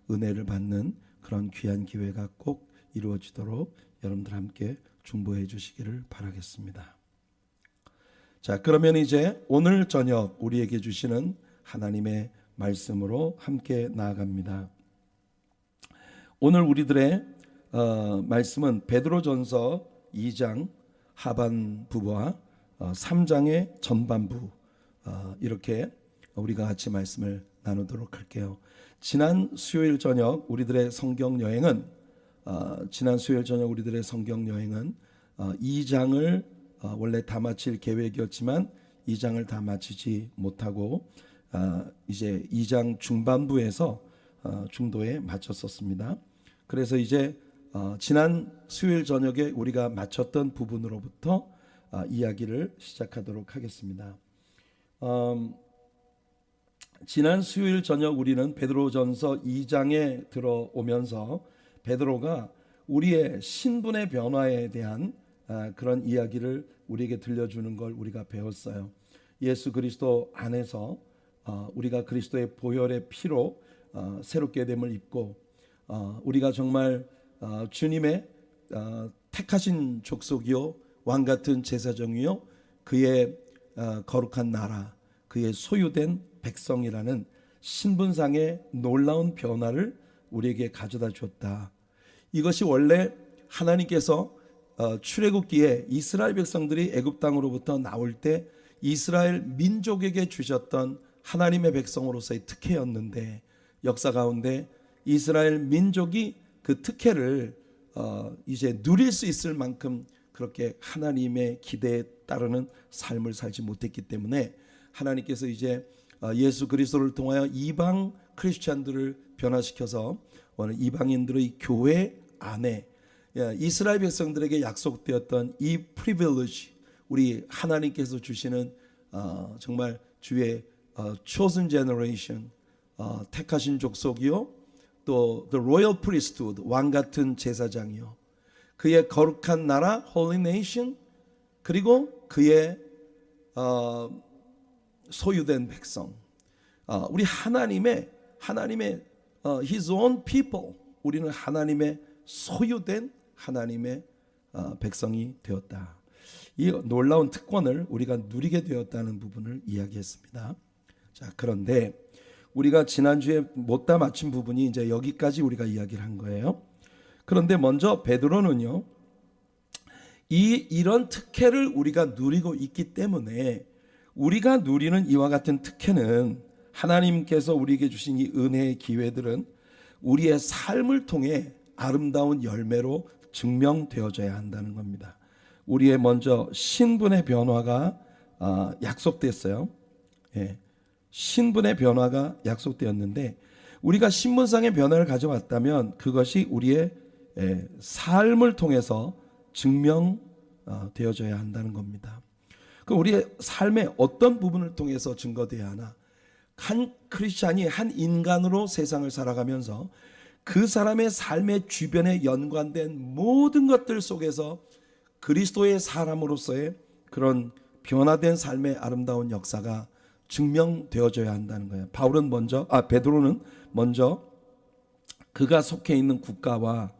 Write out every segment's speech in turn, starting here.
은혜를 받는 그런 귀한 기회가 꼭 이루어지도록 여러분들 함께 중보해 주시기를 바라겠습니다. 자, 그러면 이제 오늘 저녁 우리에게 주시는 하나님의 말씀으로 함께 나아갑니다. 오늘 우리들의 말씀은 베드로전서 2장 하반부와 3장의 전반부, 이렇게 우리가 같이 말씀을 나누도록 할게요. 지난 수요일 저녁 우리들의 성경 여행은 2장을 원래 다 마칠 계획이었지만 2장을 다 마치지 못하고 이제 2장 중반부에서 중도에 마쳤었습니다. 그래서 이제 지난 수요일 저녁에 우리가 마쳤던 부분으로부터 이야기를 시작하도록 하겠습니다. 지난 수요일 저녁 우리는 베드로전서 2장에 들어오면서 베드로가 우리의 신분의 변화에 대한 그런 이야기를 우리에게 들려주는 걸 우리가 배웠어요. 예수 그리스도 안에서 우리가 그리스도의 보혈의 피로 새롭게 됨을 입고 우리가 정말 주님의 택하신 족속이요 왕같은 제사장이요 그의 거룩한 나라, 그의 소유된 백성이라는 신분상의 놀라운 변화를 우리에게 가져다 줬다. 이것이 원래 하나님께서 출애굽기에 이스라엘 백성들이 애굽 땅으로부터 나올 때 이스라엘 민족에게 주셨던 하나님의 백성으로서의 특혜였는데, 역사 가운데 이스라엘 민족이 그 특혜를 이제 누릴 수 있을 만큼 그렇게 하나님의 기대에 따르는 삶을 살지 못했기 때문에 하나님께서 이제 예수 그리스도를 통하여 이방 크리스찬들을 변화시켜서 오늘 이방인들의 교회 안에 이스라엘 백성들에게 약속되었던 이 프리빌리지, 우리 하나님께서 주시는 정말 주의 chosen generation, 택하신 족속이요 또 the royal priesthood, 왕 같은 제사장이요 그의 거룩한 나라 holy nation, 그리고 그의 소유된 백성, 우리 하나님의 his own people, 우리는 하나님의 소유된 하나님의 백성이 되었다. 이 놀라운 특권을 우리가 누리게 되었다는 부분을 이야기했습니다. 자, 그런데 우리가 지난주에 못다 마친 부분이 이제 여기까지 우리가 이야기를 한 거예요. 그런데 먼저 베드로는요, 이런 특혜를 우리가 누리고 있기 때문에 우리가 누리는 이와 같은 특혜는, 하나님께서 우리에게 주신 이 은혜의 기회들은 우리의 삶을 통해 아름다운 열매로 증명되어져야 한다는 겁니다. 우리의 먼저 신분의 변화가 약속됐어요. 예, 신분의 변화가 약속되었는데 우리가 신분상의 변화를 가져왔다면 그것이 우리의 삶을 통해서 증명되어져야 한다는 겁니다. 그 우리의 삶의 어떤 부분을 통해서 증거되어야 하나? 한 크리스찬이 한 인간으로 세상을 살아가면서 그 사람의 삶의 주변에 연관된 모든 것들 속에서 그리스도의 사람으로서의 그런 변화된 삶의 아름다운 역사가 증명되어져야 한다는 거예요. 베드로는 먼저 그가 속해 있는 국가와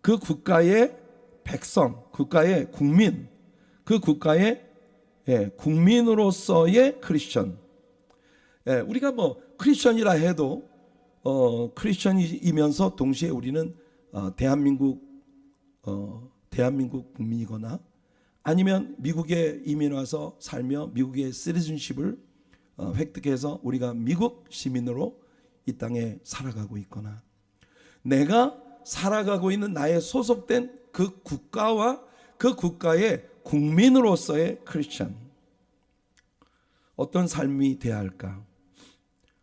그 국가의 백성, 국가의 국민, 그 국가의 국민으로서의 크리스천. 우리가 크리스천이라 해도 크리스천이면서 동시에 우리는 대한민국 국민이거나 아니면 미국에 이민 와서 살며 미국의 시티즌십을 획득해서 우리가 미국 시민으로 이 땅에 살아가고 있거나, 내가 살아가고 있는 나의 소속된 그 국가와 그 국가의 국민으로서의 크리스천, 어떤 삶이 되어야 할까?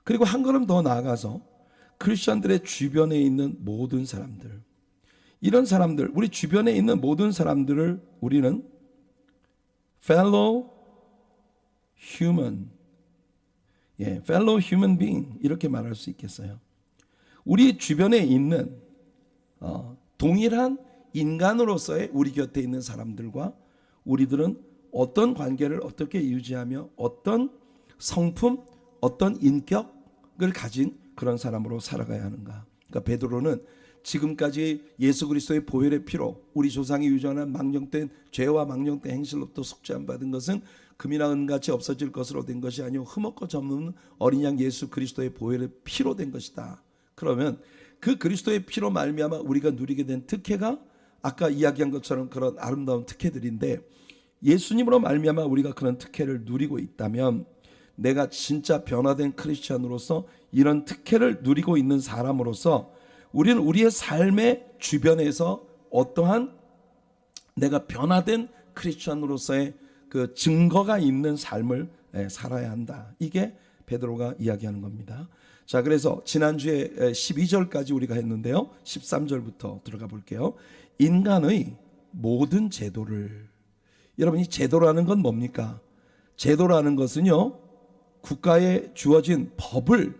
그리고 한 걸음 더 나아가서 크리스천들의 주변에 있는 모든 사람들, 이런 사람들, 우리 주변에 있는 모든 사람들을 우리는 fellow human, fellow human being 이렇게 말할 수 있겠어요. 우리 주변에 있는 동일한 인간으로서의 우리 곁에 있는 사람들과 우리들은 어떤 관계를 어떻게 유지하며 어떤 성품, 어떤 인격을 가진 그런 사람으로 살아가야 하는가? 그러니까 베드로는 지금까지 예수 그리스도의 보혈의 피로 우리 조상이 유전한 망령된 죄와 망령된 행실로부터 속죄함 받은 것은 금이나 은같이 없어질 것으로 된 것이 아니요 흠없고 점없는 어린 양 예수 그리스도의 보혈의 피로 된 것이다. 그러면 그 그리스도의 피로 말미암아 우리가 누리게 된 특혜가 아까 이야기한 것처럼 그런 아름다운 특혜들인데, 예수님으로 말미암아 우리가 그런 특혜를 누리고 있다면 내가 진짜 변화된 크리스찬으로서 이런 특혜를 누리고 있는 사람으로서 우리는 우리의 삶의 주변에서 어떠한 내가 변화된 크리스찬으로서의 그 증거가 있는 삶을 살아야 한다. 이게 베드로가 이야기하는 겁니다. 자, 그래서 지난주에 12절까지 우리가 했는데요, 13절부터 들어가 볼게요. 인간의 모든 제도를, 여러분 이 제도라는 건 뭡니까? 제도라는 것은요, 국가에 주어진 법을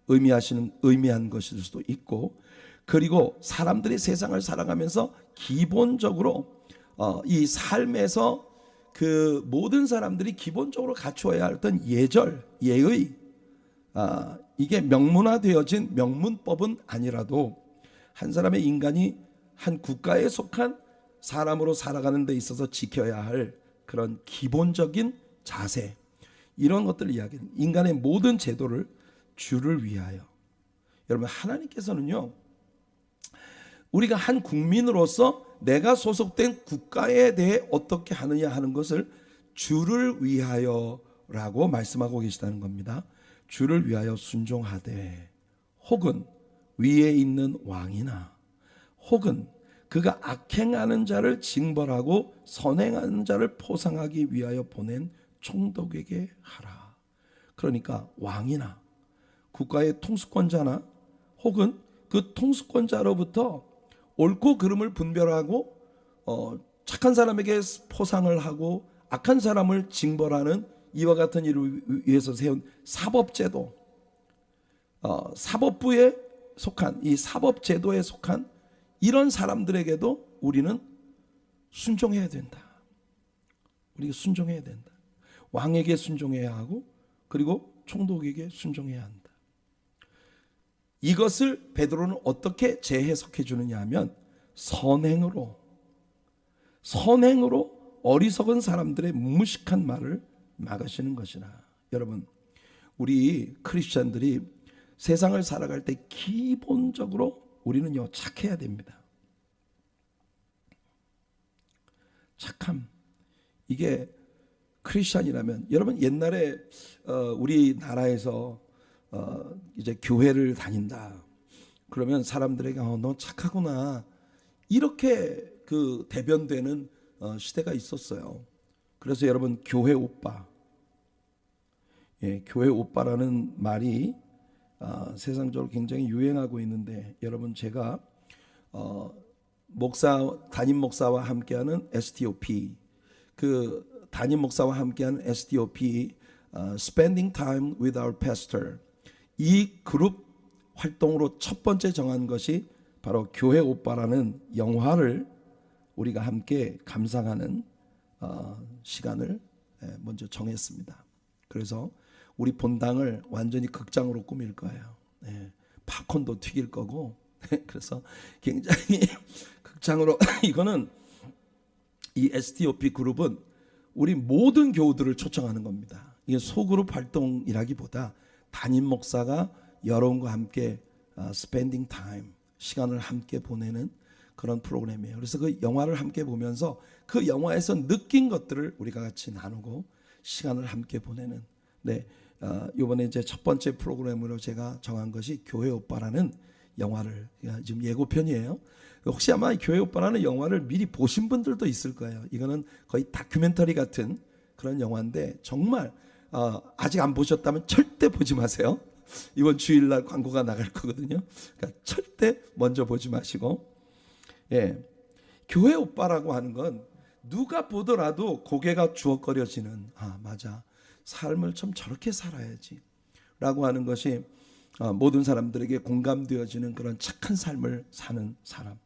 의미한 것일 수도 있고, 그리고 사람들이 세상을 살아가면서 기본적으로 이 삶에서 그 모든 사람들이 기본적으로 갖추어야 할 어떤 예절, 예의, 이게 명문화되어진 명문법은 아니라도 한 사람의 인간이 한 국가에 속한 사람으로 살아가는 데 있어서 지켜야 할 그런 기본적인 자세, 이런 것들을 이야기합니다. 인간의 모든 제도를 주를 위하여. 여러분 하나님께서는요, 우리가 한 국민으로서 내가 소속된 국가에 대해 어떻게 하느냐 하는 것을 주를 위하여라고 말씀하고 계시다는 겁니다. 주를 위하여 순종하되, 혹은 위에 있는 왕이나 혹은 그가 악행하는 자를 징벌하고 선행하는 자를 포상하기 위하여 보낸 총독에게 하라. 그러니까 왕이나 국가의 통수권자나 혹은 그 통수권자로부터 옳고 그름을 분별하고 착한 사람에게 포상을 하고 악한 사람을 징벌하는 이와 같은 일을 위해서 세운 사법제도, 사법부에 속한 이 사법제도에 속한 이런 사람들에게도 우리는 순종해야 된다. 우리가 순종해야 된다. 왕에게 순종해야 하고, 그리고 총독에게 순종해야 한다. 이것을 베드로는 어떻게 재해석해 주느냐 하면 선행으로 어리석은 사람들의 무식한 말을 막으시는 것이나. 여러분, 우리 크리스찬들이 세상을 살아갈 때 기본적으로 우리는요 착해야 됩니다. 착함, 이게 크리스찬이라면, 여러분 옛날에 우리나라에서 이제 교회를 다닌다 그러면 사람들에게 너 착하구나 이렇게 그 대변되는 시대가 있었어요. 그래서 여러분 교회 오빠, 교회 오빠라는 말이 세상적으로 굉장히 유행하고 있는데, 여러분 제가 담임 목사와 함께하는 STOP, 그 담임 목사와 함께하는 STOP, Spending Time with Our Pastor, 이 그룹 활동으로 첫 번째 정한 것이 바로 교회 오빠라는 영화를 우리가 함께 감상하는 시간을 먼저 정했습니다. 그래서 우리 본당을 완전히 극장으로 꾸밀 거예요. 팝콘도 튀길 거고, 그래서 굉장히 극장으로 이거는 이 STOP 그룹은 우리 모든 교우들을 초청하는 겁니다. 이게 소그룹 활동이라기보다 담임 목사가 여러분과 함께 스펜딩 타임, 시간을 함께 보내는 그런 프로그램이에요. 그래서 그 영화를 함께 보면서 그 영화에서 느낀 것들을 우리가 같이 나누고 시간을 함께 보내는, 이번에 이제 첫 번째 프로그램으로 제가 정한 것이 교회 오빠라는 영화를, 지금 예고편이에요. 혹시 아마 교회 오빠라는 영화를 미리 보신 분들도 있을 거예요. 이거는 거의 다큐멘터리 같은 그런 영화인데, 정말 아직 안 보셨다면 절대 보지 마세요. 이번 주일날 광고가 나갈 거거든요. 그러니까 절대 먼저 보지 마시고, 교회 오빠라고 하는 건 누가 보더라도 고개가 주걱거려지는, 맞아, 삶을 좀 저렇게 살아야지 라고 하는 것이 모든 사람들에게 공감되어지는 그런 착한 삶을 사는 사람.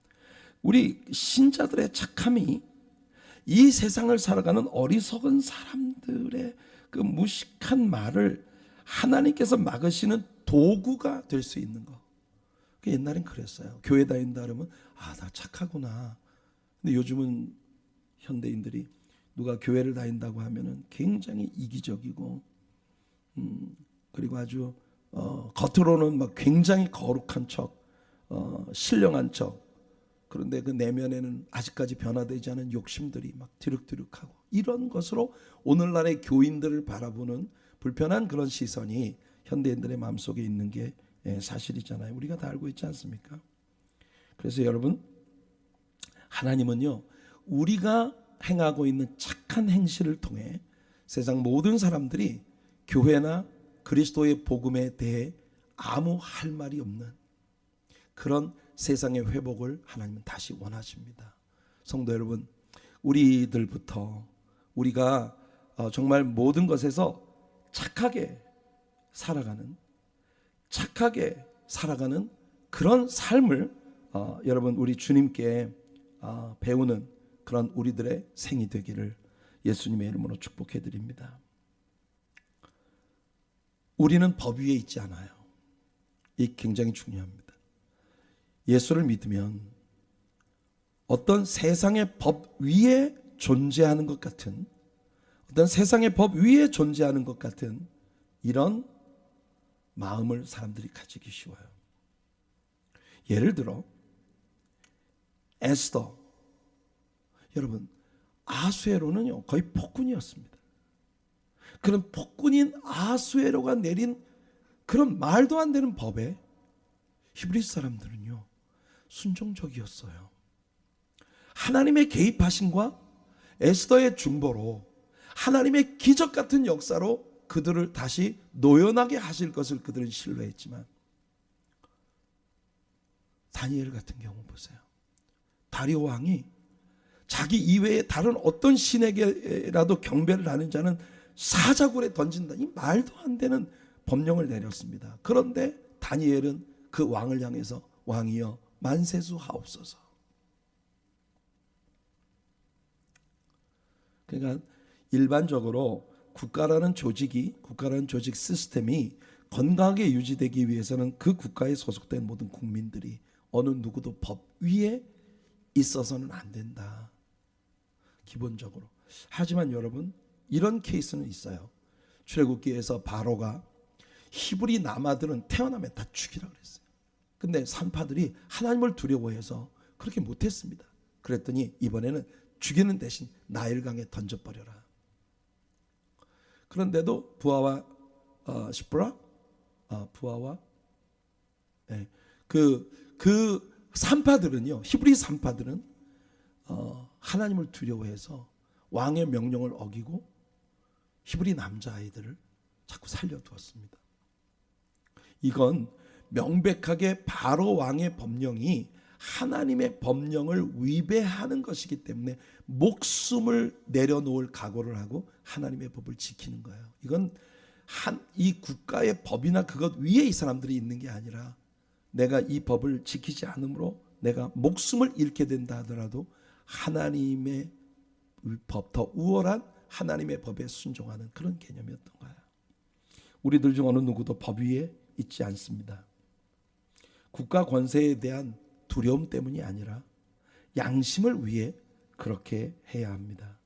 우리 신자들의 착함이 이 세상을 살아가는 어리석은 사람들의 그 무식한 말을 하나님께서 막으시는 도구가 될 수 있는 것. 옛날엔 그랬어요. 교회 다닌다 그러면 나 착하구나. 근데 요즘은 현대인들이 누가 교회를 다닌다고 하면은 굉장히 이기적이고 그리고 아주 겉으로는 막 굉장히 거룩한 척, 신령한 척. 그런데 그 내면에는 아직까지 변화되지 않은 욕심들이 막 뒤룩뒤룩하고, 이런 것으로 오늘날의 교인들을 바라보는 불편한 그런 시선이 현대인들의 마음속에 있는 게 사실이잖아요. 우리가 다 알고 있지 않습니까? 그래서 여러분, 하나님은요, 우리가 행하고 있는 착한 행실을 통해 세상 모든 사람들이 교회나 그리스도의 복음에 대해 아무 할 말이 없는 그런 세상의 회복을 하나님은 다시 원하십니다. 성도 여러분, 우리들부터 우리가 정말 모든 것에서 착하게 살아가는 그런 삶을 여러분, 우리 주님께 배우는 그런 우리들의 생이 되기를 예수님의 이름으로 축복해 드립니다. 우리는 법 위에 있지 않아요. 이 굉장히 중요합니다. 예수를 믿으면 어떤 세상의 법 위에 존재하는 것 같은, 어떤 세상의 법 위에 존재하는 것 같은 이런 마음을 사람들이 가지기 쉬워요. 예를 들어 에스더, 여러분, 아수에로는요 거의 폭군이었습니다. 그런 폭군인 아수에로가 내린 그런 말도 안 되는 법에 히브리 사람들은요 순종적이었어요. 하나님의 개입하심과 에스더의 중보로, 하나님의 기적 같은 역사로 그들을 다시 노연하게 하실 것을 그들은 신뢰했지만, 다니엘 같은 경우 보세요. 다리오 왕이 자기 이외에 다른 어떤 신에게라도 경배를 하는 자는 사자굴에 던진다, 이 말도 안 되는 법령을 내렸습니다. 그런데 다니엘은 그 왕을 향해서 왕이여 만세수 하옵소서. 그러니까 일반적으로 국가라는 조직 시스템이 건강하게 유지되기 위해서는 그 국가에 소속된 모든 국민들이 어느 누구도 법 위에 있어서는 안 된다, 기본적으로. 하지만 여러분, 이런 케이스는 있어요. 출애굽기에서 바로가 히브리 남아들은 태어나면 다 죽이라 그랬어요. 근데 산파들이 하나님을 두려워해서 그렇게 못했습니다. 그랬더니 이번에는 죽이는 대신 나일강에 던져버려라. 그런데도 부하와 시브라, 부하와 그 산파들은요, 히브리 산파들은 하나님을 두려워해서 왕의 명령을 어기고 히브리 남자아이들을 자꾸 살려두었습니다. 이건 명백하게 바로 왕의 법령이 하나님의 법령을 위배하는 것이기 때문에 목숨을 내려놓을 각오를 하고 하나님의 법을 지키는 거예요. 이건 이 국가의 법이나 그것 위에 이 사람들이 있는 게 아니라, 내가 이 법을 지키지 않으므로 내가 목숨을 잃게 된다 하더라도 하나님의 법, 더 우월한 하나님의 법에 순종하는 그런 개념이었던 거예요. 우리들 중 어느 누구도 법 위에 있지 않습니다. 국가 권세에 대한 두려움 때문이 아니라 양심을 위해 그렇게 해야 합니다.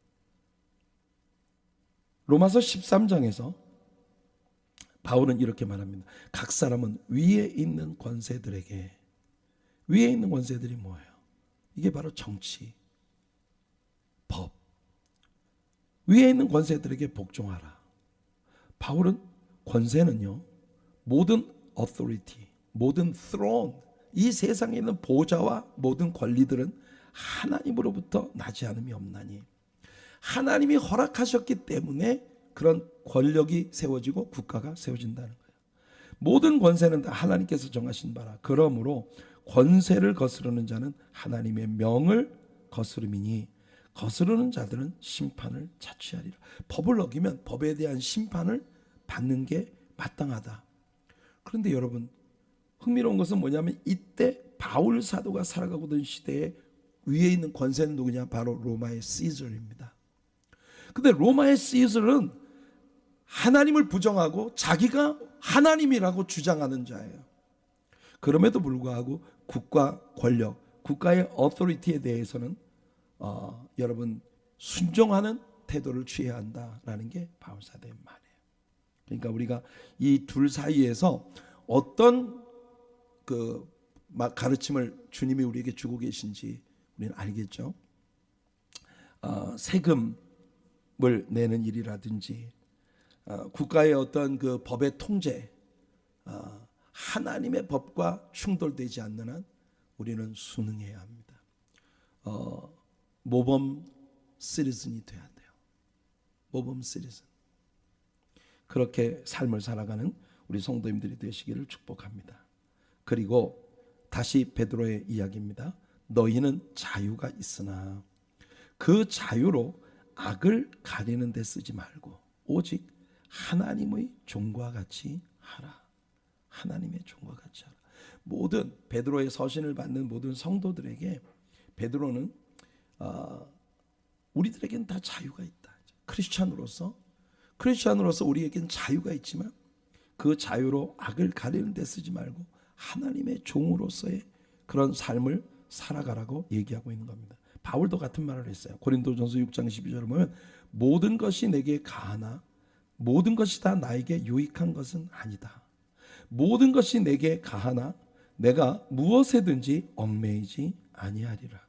로마서 13장에서 바울은 이렇게 말합니다. 각 사람은 위에 있는 권세들에게, 위에 있는 권세들이 뭐예요? 이게 바로 정치, 법, 위에 있는 권세들에게 복종하라. 바울은 권세는요, 모든 authority, 모든 throne, 이 세상에 있는 보좌와 모든 권리들은 하나님으로부터 나지 않음이 없나니, 하나님이 허락하셨기 때문에 그런 권력이 세워지고 국가가 세워진다는 거예요. 모든 권세는 다 하나님께서 정하신 바라. 그러므로 권세를 거스르는 자는 하나님의 명을 거스름이니 거스르는 자들은 심판을 자취하리라. 법을 어기면 법에 대한 심판을 받는 게 마땅하다. 그런데 여러분, 흥미로운 것은 뭐냐면, 이때 바울 사도가 살아가고 있던 시대에 위에 있는 권세는 누구냐? 바로 로마의 시저입니다. 근데 로마의 시저는 하나님을 부정하고 자기가 하나님이라고 주장하는 자예요. 그럼에도 불구하고 국가 권력, 국가의 어토리티에 대해서는 여러분 순종하는 태도를 취해야 한다라는 게 바울 사도의 말이에요. 그러니까 우리가 이 둘 사이에서 어떤 그 가르침을 주님이 우리에게 주고 계신지 우리는 알겠죠. 세금을 내는 일이라든지 국가의 어떤 그 법의 통제, 하나님의 법과 충돌되지 않는 한 우리는 순응해야 합니다. 모범 시리즌이 돼야 돼요. 모범 시리즌. 그렇게 삶을 살아가는 우리 성도님들이 되시기를 축복합니다. 그리고 다시 베드로의 이야기입니다. 너희는 자유가 있으나 그 자유로 악을 가리는 데 쓰지 말고 오직 하나님의 종과 같이 하라. 하나님의 종과 같이 하라. 모든 베드로의 서신을 받는 모든 성도들에게 베드로는 우리들에게는 다 자유가 있다. 크리스찬으로서 우리에게는 자유가 있지만 그 자유로 악을 가리는 데 쓰지 말고 하나님의 종으로서의 그런 삶을 살아가라고 얘기하고 있는 겁니다. 바울도 같은 말을 했어요. 고린도전서 6장 12절을 보면 모든 것이 내게 가하나 모든 것이 다 나에게 유익한 것은 아니다. 모든 것이 내게 가하나 내가 무엇에든지 얽매이지 아니하리라.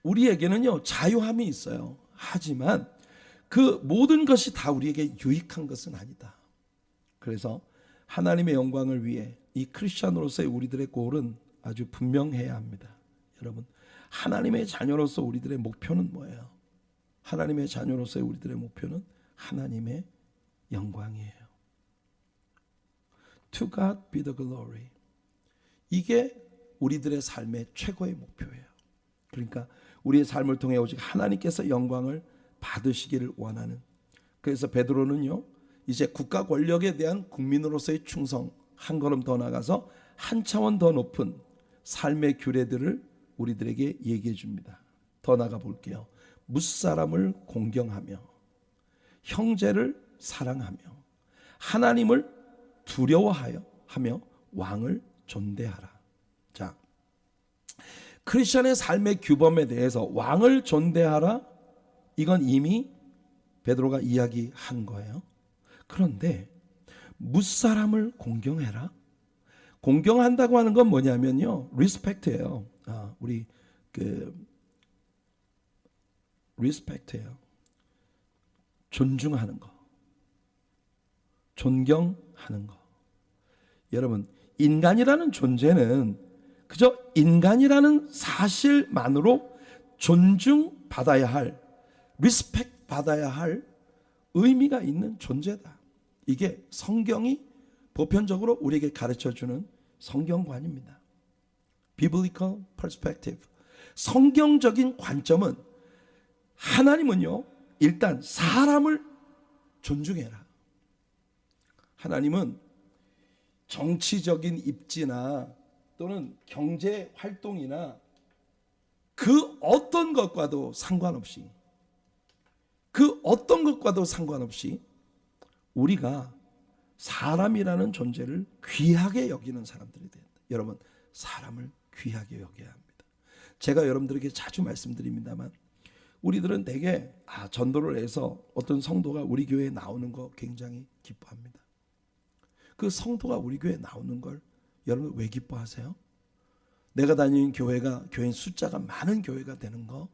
우리에게는요 자유함이 있어요. 하지만 그 모든 것이 다 우리에게 유익한 것은 아니다. 그래서 하나님의 영광을 위해 이 크리스찬으로서의 우리들의 골은 아주 분명해야 합니다. 여러분, 하나님의 자녀로서 우리들의 목표는 뭐예요? 하나님의 자녀로서의 우리들의 목표는 하나님의 영광이에요. To God be the glory. 이게 우리들의 삶의 최고의 목표예요. 그러니까 우리의 삶을 통해 오직 하나님께서 영광을 받으시기를 원하는. 그래서 베드로는요 이제 국가 권력에 대한 국민으로서의 충성, 한 걸음 더 나가서 한 차원 더 높은 삶의 규례들을 우리들에게 얘기해 줍니다. 더 나가 볼게요. 무사람을 공경하며 형제를 사랑하며 하나님을 두려워하여 왕을 존대하라. 자, 크리스천의 삶의 규범에 대해서 왕을 존대하라. 이건 이미 베드로가 이야기한 거예요. 그런데 무사람을 공경해라. 공경한다고 하는 건 뭐냐면요, 리스펙트예요. 우리 리스펙트예요. 존중하는 거, 존경하는 거. 여러분, 인간이라는 존재는 그저 인간이라는 사실만으로 존중받아야 할, 리스펙트 받아야 할 의미가 있는 존재다. 이게 성경이 보편적으로 우리에게 가르쳐주는 성경관입니다. Biblical perspective. 성경적인 관점은 하나님은요 일단 사람을 존중해라. 하나님은 정치적인 입지나 또는 경제 활동이나 그 어떤 것과도 상관없이 우리가 사람이라는 존재를 귀하게 여기는 사람들이 된다. 여러분, 사람을 귀하게 여겨야 합니다. 제가 여러분들에게 자주 말씀드립니다만 우리들은 되게 전도를 해서 어떤 성도가 우리 교회에 나오는 거 굉장히 기뻐합니다. 그 성도가 우리 교회에 나오는 걸 여러분 왜 기뻐하세요? 내가 다니는 교회인 숫자가 많은 교회가 되는 거,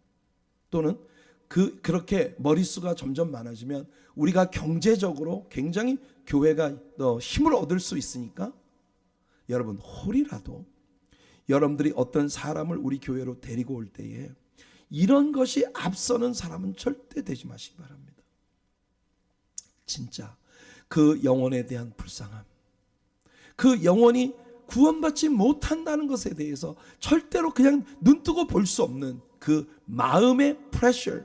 또는 그렇게 머릿수가 점점 많아지면 우리가 경제적으로 굉장히 교회가 더 힘을 얻을 수 있으니까 여러분 홀이라도 여러분들이 어떤 사람을 우리 교회로 데리고 올 때에 이런 것이 앞서는 사람은 절대 되지 마시기 바랍니다. 진짜 그 영혼에 대한 불쌍함, 그 영혼이 구원받지 못한다는 것에 대해서 절대로 그냥 눈뜨고 볼 수 없는 그 마음의 프레셔,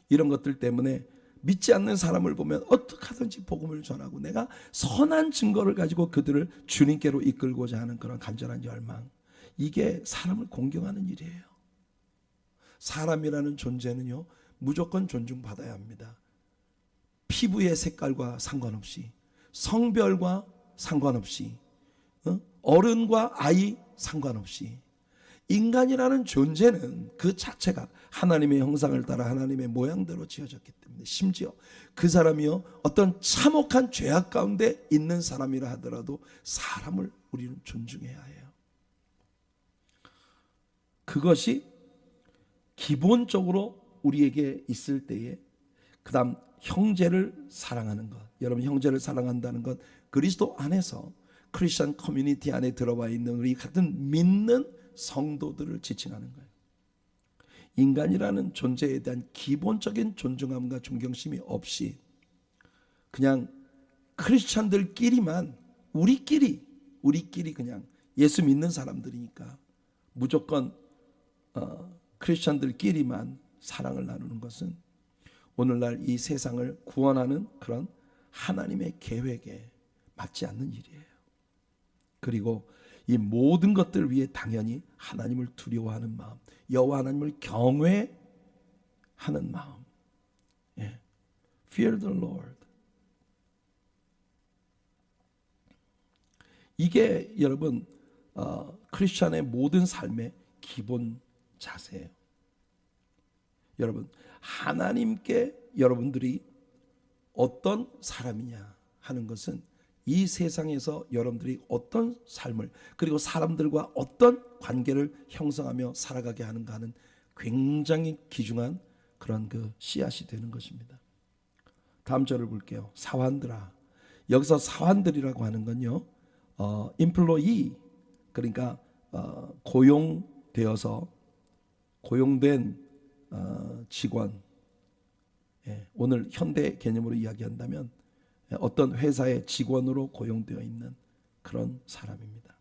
이런 것들 때문에 믿지 않는 사람을 보면 어떻게 하든지 복음을 전하고 내가 선한 증거를 가지고 그들을 주님께로 이끌고자 하는 그런 간절한 열망, 이게 사람을 공경하는 일이에요. 사람이라는 존재는요 무조건 존중받아야 합니다. 피부의 색깔과 상관없이, 성별과 상관없이, 어른과 아이 상관없이 인간이라는 존재는 그 자체가 하나님의 형상을 따라 하나님의 모양대로 지어졌기 때문에, 심지어 그 사람이요 어떤 참혹한 죄악 가운데 있는 사람이라 하더라도 사람을 우리는 존중해야 해요. 그것이 기본적으로 우리에게 있을 때에, 그 다음 형제를 사랑하는 것. 여러분, 형제를 사랑한다는 것, 그리스도 안에서 크리스천 커뮤니티 안에 들어와 있는 우리 같은 믿는 성도들을 지칭하는 거예요. 인간이라는 존재에 대한 기본적인 존중함과 존경심이 없이 그냥 크리스천들끼리만 우리끼리 그냥 예수 믿는 사람들이니까 무조건 크리스천들끼리만 사랑을 나누는 것은 오늘날 이 세상을 구원하는 그런 하나님의 계획에 맞지 않는 일이에요. 그리고 이 모든 것들 위해 당연히 하나님을 두려워하는 마음, 여호와 하나님을 경외하는 마음, Fear the Lord. 이게 여러분 크리스천의 모든 삶의 기본 자세예요. 여러분, 하나님께 여러분들이 어떤 사람이냐 하는 것은 이 세상에서 여러분들이 어떤 삶을, 그리고 사람들과 어떤 관계를 형성하며 살아가게 하는가 하는 굉장히 귀중한 그런 그 씨앗이 되는 것입니다. 다음 절을 볼게요. 사환들아. 여기서 사환들이라고 하는 건요, employee, 그러니까 고용된 직원. 오늘 현대 개념으로 이야기한다면 어떤 회사의 직원으로 고용되어 있는 그런 사람입니다.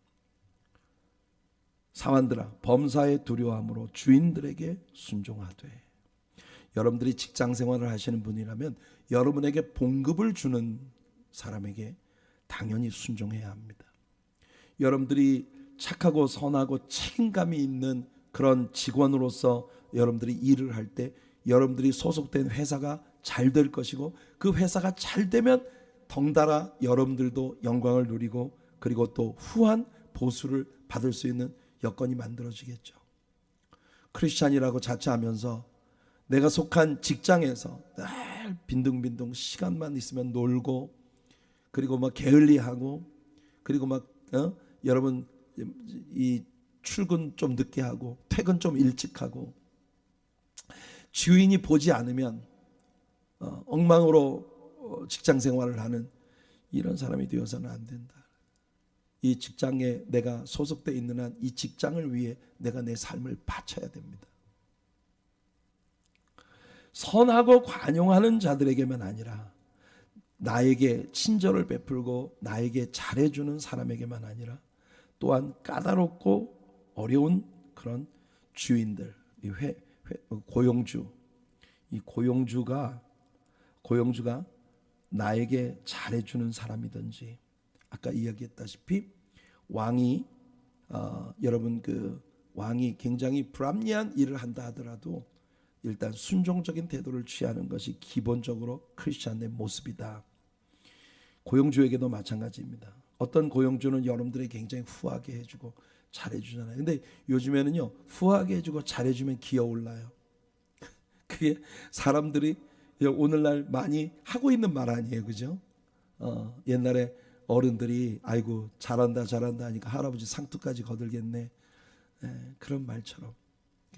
사환들아, 범사에 두려워함으로 주인들에게 순종하되. 여러분들이 직장 생활을 하시는 분이라면 여러분에게 봉급을 주는 사람에게 당연히 순종해야 합니다. 여러분들이 착하고 선하고 책임감이 있는 그런 직원으로서 여러분들이 일을 할 때 여러분들이 소속된 회사가 잘 될 것이고, 그 회사가 잘 되면 덩달아 여러분들도 영광을 누리고, 그리고 또 후한 보수를 받을 수 있는 여건이 만들어지겠죠. 크리스찬이라고 자처하면서 내가 속한 직장에서 늘 빈둥빈둥 시간만 있으면 놀고, 그리고 막 게을리하고, 그리고 막 여러분 이 출근 좀 늦게 하고 퇴근 좀 일찍 하고, 주인이 보지 않으면 엉망으로 직장 생활을 하는 이런 사람이 되어서는 안 된다. 이 직장에 내가 소속되어 있는 한 이 직장을 위해 내가 내 삶을 바쳐야 됩니다. 선하고 관용하는 자들에게만 아니라, 나에게 친절을 베풀고 나에게 잘해주는 사람에게만 아니라, 또한 까다롭고 어려운 그런 주인들, 고용주, 이 고용주가 나에게 잘해주는 사람이든지, 아까 이야기했다시피 왕이 여러분 그 왕이 굉장히 불합리한 일을 한다 하더라도 일단 순종적인 태도를 취하는 것이 기본적으로 크리스찬의 모습이다. 고용주에게도 마찬가지입니다. 어떤 고용주는 여러분들이 굉장히 후하게 해주고 잘해주잖아요. 근데 요즘에는요, 후하게 해주고 잘해주면 기어 올라요. 그게 사람들이 오늘날 많이 하고 있는 말 아니에요, 그죠? 옛날에 어른들이 아이고 잘한다 하니까 할아버지 상투까지 거들겠네, 그런 말처럼.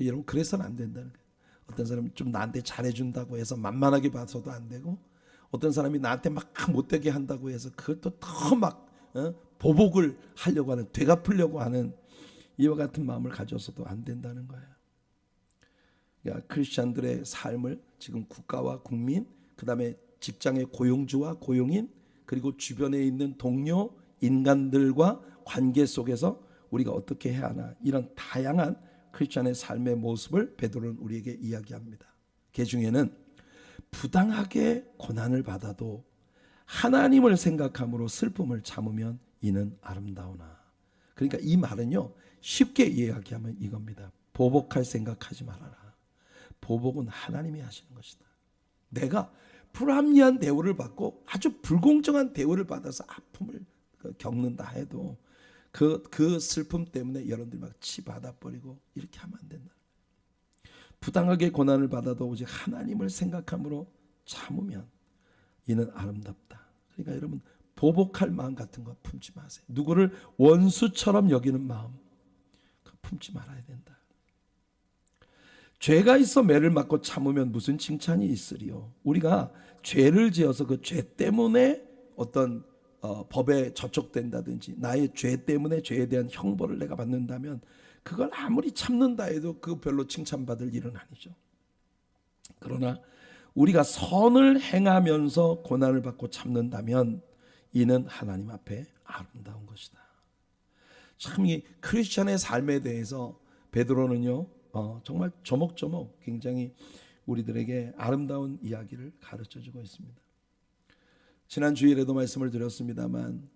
여러분, 그래서는 안 된다는 거예요. 어떤 사람이 좀 나한테 잘해준다고 해서 만만하게 봐서도 안 되고, 어떤 사람이 나한테 막 못되게 한다고 해서 그것도 더 막 보복을 하려고 하는, 되갚으려고 하는 이와 같은 마음을 가져서도 안 된다는 거예요. 그러니까 크리스찬들의 삶을 지금 국가와 국민, 그 다음에 직장의 고용주와 고용인, 그리고 주변에 있는 동료 인간들과 관계 속에서 우리가 어떻게 해야 하나, 이런 다양한 크리스찬의 삶의 모습을 베드로는 우리에게 이야기합니다. 그 중에는 부당하게 고난을 받아도 하나님을 생각함으로 슬픔을 참으면 이는 아름다우나. 그러니까 이 말은요, 쉽게 이야기하면 이겁니다. 보복할 생각하지 말아라. 보복은 하나님이 하시는 것이다. 내가 불합리한 대우를 받고 아주 불공정한 대우를 받아서 아픔을 겪는다 해도 그 슬픔 때문에 여러분들이 막 치받아버리고 이렇게 하면 안 된다. 부당하게 고난을 받아도 오직 하나님을 생각함으로 참으면 이는 아름답다. 그러니까 여러분 보복할 마음 같은 거 품지 마세요. 누구를 원수처럼 여기는 마음 품지 말아야 된다. 죄가 있어 매를 맞고 참으면 무슨 칭찬이 있으리요. 우리가 죄를 지어서 그 죄 때문에 어떤 법에 저촉된다든지 나의 죄 때문에 죄에 대한 형벌을 내가 받는다면 그걸 아무리 참는다 해도 그 별로 칭찬받을 일은 아니죠. 그러나 우리가 선을 행하면서 고난을 받고 참는다면 이는 하나님 앞에 아름다운 것이다. 참 이 크리스천의 삶에 대해서 베드로는요 정말 조목조목 굉장히 우리들에게 아름다운 이야기를 가르쳐주고 있습니다. 지난 주일에도 말씀을 드렸습니다만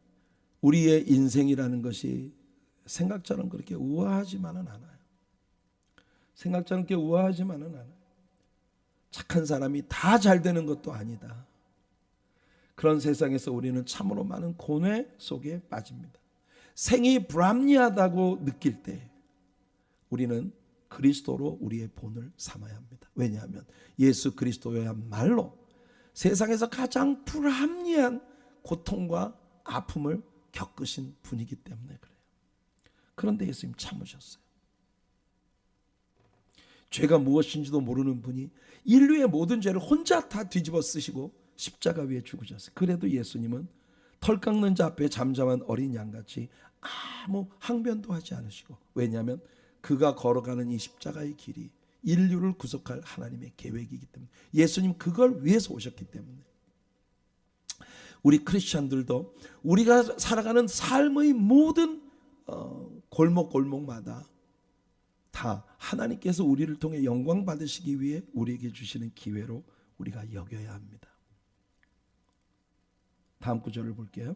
우리의 인생이라는 것이 생각처럼 그렇게 우아하지만은 않아요. 생각처럼 그렇게 우아하지만은 않아요. 착한 사람이 다 잘 되는 것도 아니다. 그런 세상에서 우리는 참으로 많은 고뇌 속에 빠집니다. 생이 불합리하다고 느낄 때 우리는 그리스도로 우리의 본을 삼아야 합니다. 왜냐하면 예수 그리스도야말로 세상에서 가장 불합리한 고통과 아픔을 겪으신 분이기 때문에 그래요. 그런데 예수님 참으셨어요. 죄가 무엇인지도 모르는 분이 인류의 모든 죄를 혼자 다 뒤집어 쓰시고 십자가 위에 죽으셨어요. 그래도 예수님은 털 깎는 자 앞에 잠잠한 어린 양같이 아무 항변도 하지 않으시고, 왜냐하면 그가 걸어가는 이 십자가의 길이 인류를 구속할 하나님의 계획이기 때문에, 예수님 그걸 위해서 오셨기 때문에 우리 크리스찬들도 우리가 살아가는 삶의 모든 골목골목마다 다 하나님께서 우리를 통해 영광 받으시기 위해 우리에게 주시는 기회로 우리가 여겨야 합니다. 다음 구절을 볼게요.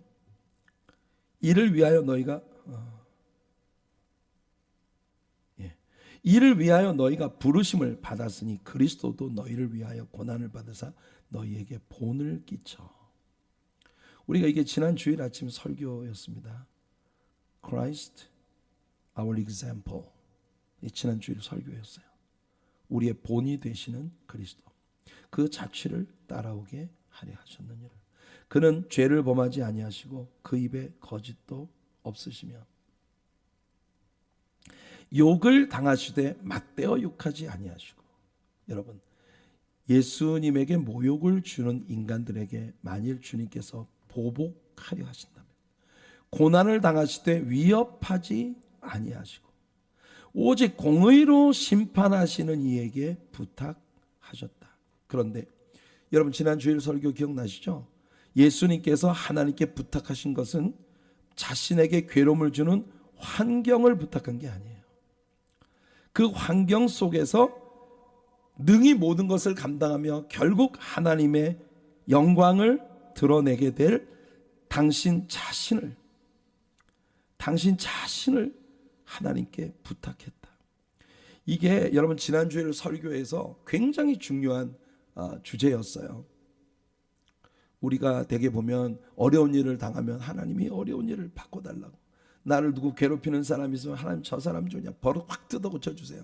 이를 위하여 너희가 부르심을 받았으니 그리스도도 너희를 위하여 고난을 받으사 너희에게 본을 끼쳐. 우리가 이게 지난 주일 아침 설교였습니다. Christ, our example. 이 지난 주일 설교였어요. 우리의 본이 되시는 그리스도, 그 자취를 따라오게 하려 하셨느니라. 그는 죄를 범하지 아니하시고 그 입에 거짓도 없으시며 욕을 당하시되 맞대어 욕하지 아니하시고. 여러분, 예수님에게 모욕을 주는 인간들에게 만일 주님께서 보복하려 하신다면 고난을 당하시되 위협하지 아니하시고 오직 공의로 심판하시는 이에게 부탁하셨다. 그런데 여러분, 지난 주일 설교 기억나시죠? 예수님께서 하나님께 부탁하신 것은 자신에게 괴로움을 주는 환경을 부탁한 게 아니에요. 그 환경 속에서 능히 모든 것을 감당하며 결국 하나님의 영광을 드러내게 될 당신 자신을 하나님께 부탁했다. 이게 여러분 지난 주일 설교에서 굉장히 중요한 주제였어요. 우리가 대개 보면 어려운 일을 당하면 하나님이 어려운 일을 바꿔달라고, 나를 누구 괴롭히는 사람이 있으면 하나님 저 사람 좀 그냥 버릇 확 뜯어 고쳐주세요.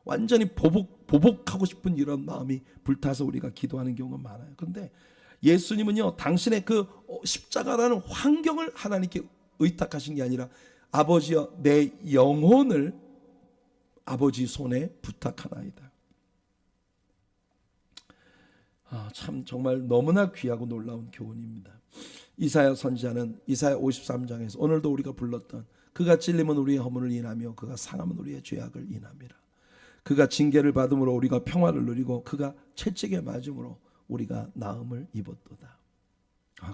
완전히 보복하고 싶은 이런 마음이 불타서 우리가 기도하는 경우가 많아요. 그런데 예수님은요, 당신의 그 십자가라는 환경을 하나님께 의탁하신 게 아니라 아버지여 내 영혼을 아버지 손에 부탁하나이다. 참 정말 너무나 귀하고 놀라운 교훈입니다. 이사야 선지자는 이사야 53장에서 오늘도 우리가 불렀던 그가 찔림은 우리의 허물을 인하며 그가 상함은 우리의 죄악을 인함이라. 그가 징계를 받음으로 우리가 평화를 누리고 그가 채찍에 맞음으로 우리가 나음을 입었도다.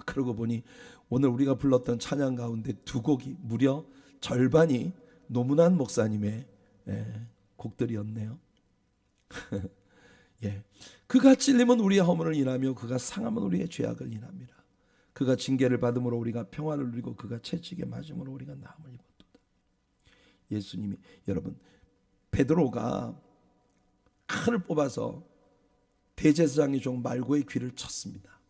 그러고 보니 오늘 우리가 불렀던 찬양 가운데 두 곡이 무려 절반이 노문환 목사님의 곡들이었네요. 예, 그가 찔림은 우리의 허물을 인하며 그가 상함은 우리의 죄악을 인함이라. 그가 징계를 받음으로 우리가 평화를 누리고 그가 채찍에 맞음으로 우리가 나음을 입었도다. 예수님이, 여러분, 베드로가 칼을 뽑아서 대제사장의 종 말고의 귀를 쳤습니다.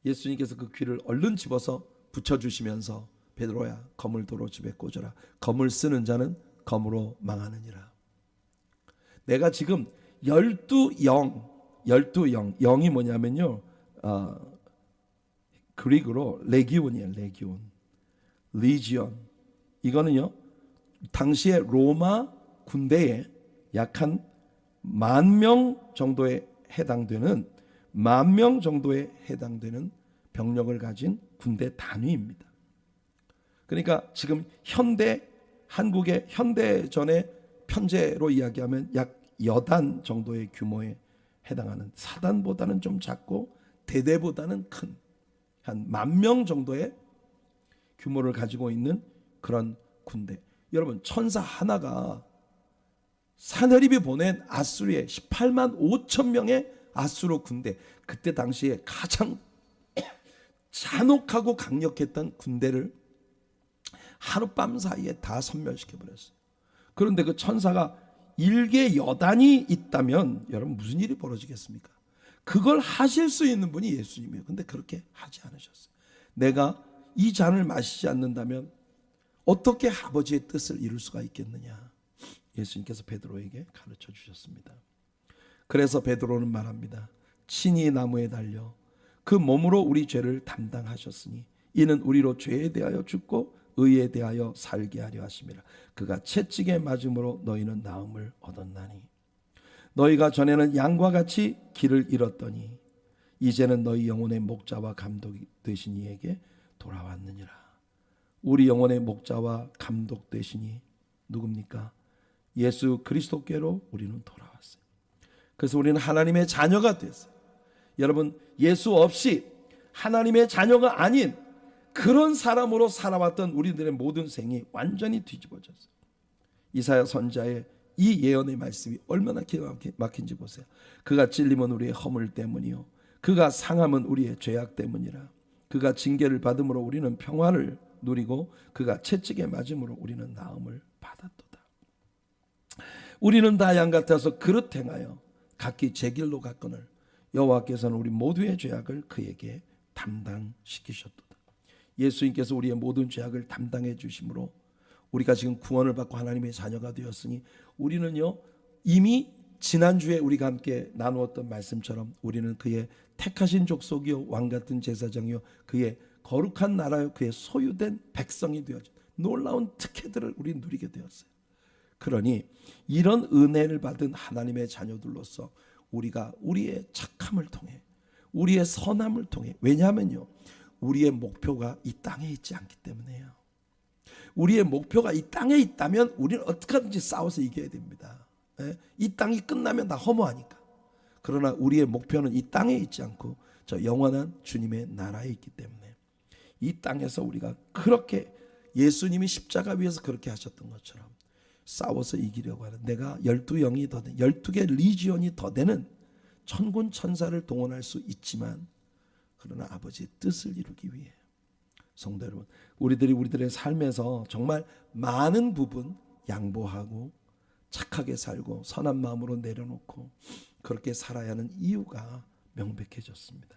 예수님께서 그 귀를 얼른 집어서 붙여주시면서 베드로야, 검을 도로 집에 꽂아라. 검을 쓰는 자는 검으로 망하느니라. 내가 지금 12영, 영이 뭐냐면요, 그리그로 레기온이에요. 레기온, 리지온. 이거는요, 당시에 로마 군대에 약 한 10,000명 정도에 해당되는 병력을 가진 군대 단위입니다. 그러니까 지금 한국의 현대전의 편제로 이야기하면 약 여단 정도의 규모에 해당하는, 사단보다는 좀 작고 대대보다는 큰 한 10,000명 정도의 규모를 가지고 있는 그런 군대. 여러분, 천사 하나가 사내립이 보낸 아수르의 18만 5천 명의 아수르 군대, 그때 당시에 가장 잔혹하고 강력했던 군대를 하룻밤 사이에 다 섬멸시켜버렸어요. 그런데 그 천사가 일개 여단이 있다면 여러분 무슨 일이 벌어지겠습니까? 그걸 하실 수 있는 분이 예수님이에요. 근데 그렇게 하지 않으셨어요. 내가 이 잔을 마시지 않는다면 어떻게 아버지의 뜻을 이룰 수가 있겠느냐. 예수님께서 베드로에게 가르쳐 주셨습니다. 그래서 베드로는 말합니다. 친히 나무에 달려 그 몸으로 우리 죄를 담당하셨으니 이는 우리로 죄에 대하여 죽고 의에 대하여 살게 하려 하심이라. 그가 채찍에 맞음으로 너희는 나음을 얻었나니 너희가 전에는 양과 같이 길을 잃었더니 이제는 너희 영혼의 목자와 감독이 되신 이에게 돌아왔느니라. 우리 영혼의 목자와 감독 되시니 누굽니까? 예수 그리스도께로 우리는 돌아왔어요. 그래서 우리는 하나님의 자녀가 됐어요. 여러분, 예수 없이 하나님의 자녀가 아닌 그런 사람으로 살아왔던 우리들의 모든 생이 완전히 뒤집어졌어요. 이사야 선지자의 이 예언의 말씀이 얼마나 기가 막힌지 보세요. 그가 찔림은 우리의 허물 때문이요 그가 상함은 우리의 죄악 때문이라. 그가 징계를 받음으로 우리는 평화를 누리고 그가 채찍에 맞음으로 우리는 나음을 받았도다. 우리는 다 양 같아서 그릇 행하여 각기 제 길로 갔거늘 여호와께서는 우리 모두의 죄악을 그에게 담당시키셨도다. 예수님께서 우리의 모든 죄악을 담당해 주심으로 우리가 지금 구원을 받고 하나님의 자녀가 되었으니 우리는요, 이미 지난주에 우리가 함께 나누었던 말씀처럼 우리는 그의 택하신 족속이요 왕같은 제사장이요 그의 거룩한 나라요 그의 소유된 백성이 되어진 놀라운 특혜들을 우리 누리게 되었어요. 그러니 이런 은혜를 받은 하나님의 자녀들로서 우리가 우리의 착함을 통해 우리의 선함을 통해, 왜냐하면요, 우리의 목표가 이 땅에 있지 않기 때문에요. 우리의 목표가 이 땅에 있다면 우리는 어떻게 하든지 싸워서 이겨야 됩니다. 이 땅이 끝나면 다 허무하니까. 그러나 우리의 목표는 이 땅에 있지 않고 저 영원한 주님의 나라에 있기 때문에 이 땅에서 우리가 그렇게 예수님이 십자가 위에서 그렇게 하셨던 것처럼 싸워서 이기려고 하는, 내가 12영이 더 되는, 12개 리지온이 더 되는 천군 천사를 동원할 수 있지만 그러나 아버지의 뜻을 이루기 위해, 성도 여러분, 우리들의 삶에서 정말 많은 부분 양보하고 착하게 살고 선한 마음으로 내려놓고 그렇게 살아야 하는 이유가 명백해졌습니다.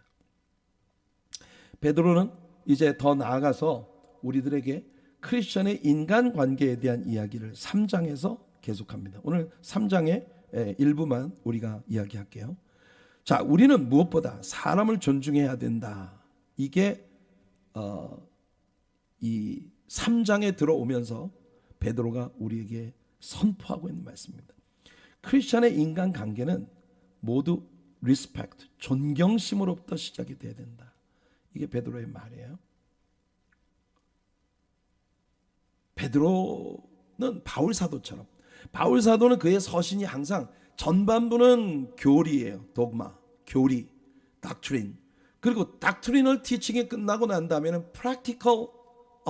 베드로는 이제 더 나아가서 우리들에게 크리스천의 인간관계에 대한 이야기를 3장에서 계속합니다. 오늘 3장의 일부만 우리가 이야기할게요. 자, 우리는 무엇보다 사람을 존중해야 된다. 이게 이 3장에 들어오면서 베드로가 우리에게 선포하고 있는 말씀입니다. 크리스천의 인간관계는 모두 리스펙트, 존경심으로부터 시작이 돼야 된다. 이게 베드로의 말이에요. 베드로는 바울 사도처럼, 바울 사도는 그의 서신이 항상 전반부는 교리예요. 도그마, 교리, 닥트린. 그리고 닥트리널 티칭이 끝나고 난 다음에는 practical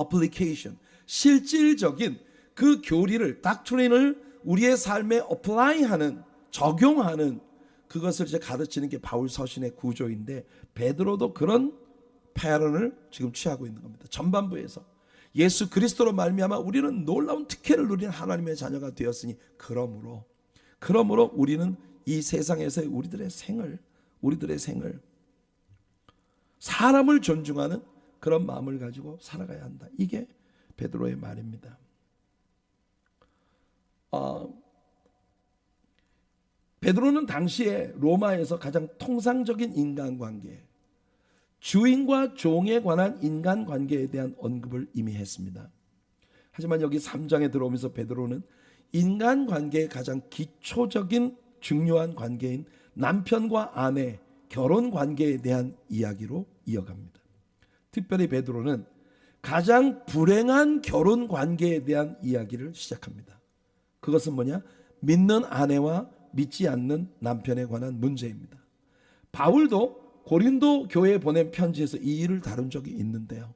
application, 실질적인 그 교리를, 닥트린을 우리의 삶에 apply하는, 적용하는 그것을 이제 가르치는 게 바울 서신의 구조인데, 베드로도 그런 패런을 지금 취하고 있는 겁니다. 전반부에서 예수 그리스도로 말미암아 우리는 놀라운 특혜를 누리는 하나님의 자녀가 되었으니 그러므로 우리는 이 세상에서의 우리들의 생을 사람을 존중하는 그런 마음을 가지고 살아가야 한다. 이게 베드로의 말입니다. 베드로는 당시에 로마에서 가장 통상적인 인간관계, 주인과 종에 관한 인간관계에 대한 언급을 이미 했습니다. 하지만 여기 3장에 들어오면서 베드로는 인간관계의 가장 기초적인 중요한 관계인 남편과 아내, 결혼관계에 대한 이야기로 이어갑니다. 특별히 베드로는 가장 불행한 결혼관계에 대한 이야기를 시작합니다. 그것은 뭐냐? 믿는 아내와 믿지 않는 남편에 관한 문제입니다. 바울도 고린도 교회에 보낸 편지에서 이 일을 다룬 적이 있는데요.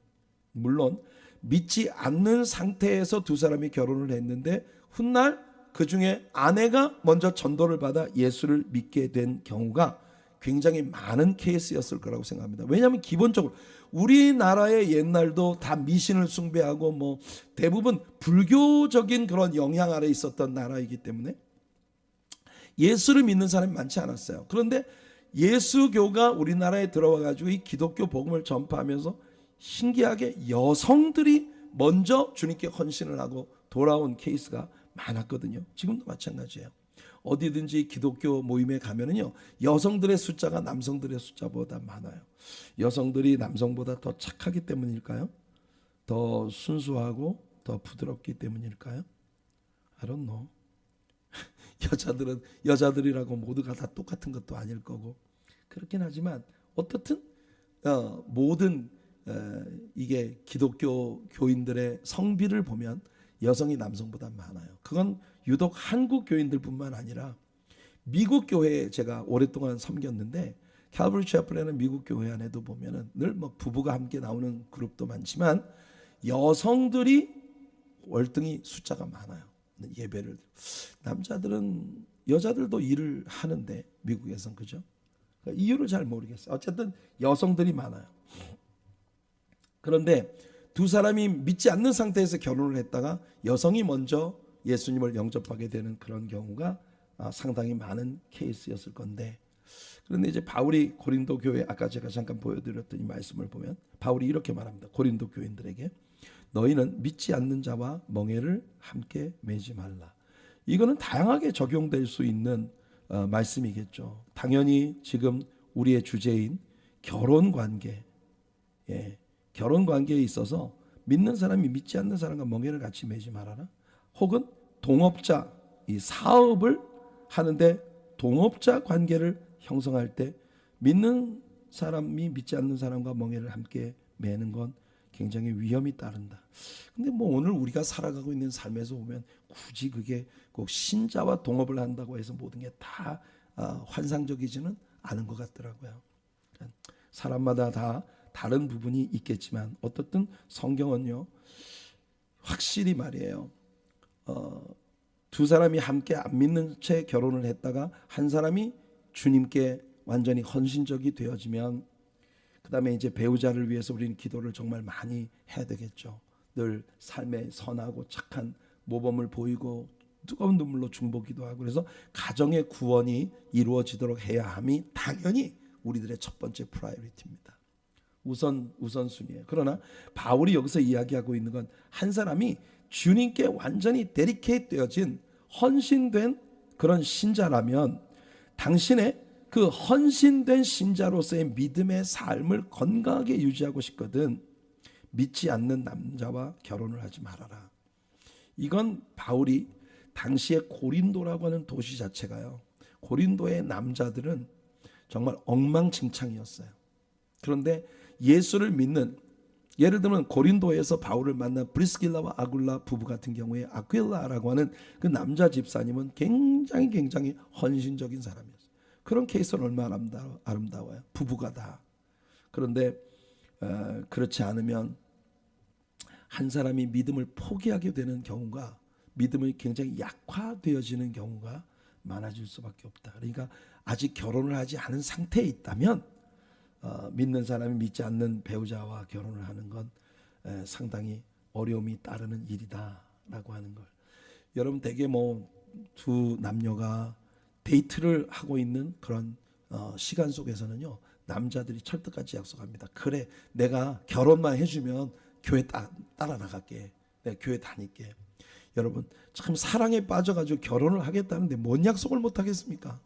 물론 믿지 않는 상태에서 두 사람이 결혼을 했는데 훗날 그 중에 아내가 먼저 전도를 받아 예수를 믿게 된 경우가 굉장히 많은 케이스였을 거라고 생각합니다. 왜냐하면 기본적으로 우리나라의 옛날도 다 미신을 숭배하고 뭐 대부분 불교적인 그런 영향 아래 있었던 나라이기 때문에 예수를 믿는 사람이 많지 않았어요. 그런데 예수교가 우리나라에 들어와 가지고 이 기독교 복음을 전파하면서 신기하게 여성들이 먼저 주님께 헌신을 하고 돌아온 케이스가 많았거든요. 지금도 마찬가지예요. 어디든지 기독교 모임에 가면은요, 여성들의 숫자가 남성들의 숫자보다 많아요. 여성들이 남성보다 더 착하기 때문일까요? 더 순수하고 더 부드럽기 때문일까요? I don't know. 여자들은 여자들이라고 모두가 다 똑같은 것도 아닐 거고 그렇긴 하지만 어떻든 모든 이게 기독교 교인들의 성비를 보면 여성이 남성보다 많아요. 그건 유독 한국 교인들뿐만 아니라 미국 교회에 제가 오랫동안 섬겼는데 칼버리 채플에는 미국 교회 안에도 보면은 늘 뭐 부부가 함께 나오는 그룹도 많지만 여성들이 월등히 숫자가 많아요. 예배를 남자들은 여자들도 일을 하는데 미국에선 그죠? 그러니까 이유를 잘 모르겠어요. 어쨌든 여성들이 많아요. 그런데 두 사람이 믿지 않는 상태에서 결혼을 했다가 여성이 먼저 예수님을 영접하게 되는 그런 경우가 상당히 많은 케이스였을 건데 그런데 이제 바울이 고린도 교회 아까 제가 잠깐 보여드렸던 이 말씀을 보면 바울이 이렇게 말합니다. 고린도 교인들에게 너희는 믿지 않는 자와 멍에를 함께 매지 말라. 이거는 다양하게 적용될 수 있는 말씀이겠죠. 당연히 지금 우리의 주제인 결혼관계, 결혼관계에 있어서 믿는 사람이 믿지 않는 사람과 멍에를 같이 매지 말아라. 혹은 동업자, 이 사업을 하는데 동업자 관계를 형성할 때 믿는 사람이 믿지 않는 사람과 멍에를 함께 매는 건 굉장히 위험이 따른다. 근데 뭐 오늘 우리가 살아가고 있는 삶에서 보면 굳이 그게 꼭 신자와 동업을 한다고 해서 모든 게 다 환상적이지는 않은 것 같더라고요. 사람마다 다 다른 부분이 있겠지만 어떻든 성경은요 확실히 말이에요. 두 사람이 함께 안 믿는 채 결혼을 했다가 한 사람이 주님께 완전히 헌신적이 되어지면 그 다음에 이제 배우자를 위해서 우리는 기도를 정말 많이 해야 되겠죠. 늘 삶에 선하고 착한 모범을 보이고 뜨거운 눈물로 중보기도 하고 그래서 가정의 구원이 이루어지도록 해야 함이 당연히 우리들의 첫 번째 프라이어리티입니다. 우선순위예요. 그러나 바울이 여기서 이야기하고 있는 건 한 사람이 주님께 완전히 데리케이트 되어진 헌신된 그런 신자라면 당신의 그 헌신된 신자로서의 믿음의 삶을 건강하게 유지하고 싶거든 믿지 않는 남자와 결혼을 하지 말아라. 이건 바울이 당시에 고린도라고 하는 도시 자체가요. 고린도의 남자들은 정말 엉망진창이었어요. 그런데 예수를 믿는 예를 들면 고린도에서 바울을 만난 브리스길라와 아굴라 부부 같은 경우에 아퀴라라고 하는 그 남자 집사님은 굉장히 헌신적인 사람이었어요. 그런 케이스는 얼마나 아름다워요. 부부가 다. 그런데 그렇지 않으면 한 사람이 믿음을 포기하게 되는 경우가 믿음이 굉장히 약화되어지는 경우가 많아질 수밖에 없다. 그러니까 아직 결혼을 하지 않은 상태에 있다면 믿는 사람이 믿지 않는 배우자와 결혼을 하는 건 상당히 어려움이 따르는 일이다라고 하는 걸. 여러분 되게 뭐 두 남녀가 데이트를 하고 있는 그런 시간 속에서는요 남자들이 철떡같이 약속합니다. 그래 내가 결혼만 해주면 교회 따라 나갈게. 내 교회 다닐게. 여러분 참 사랑에 빠져가지고 결혼을 하겠다는데 뭔 약속을 못 하겠습니까?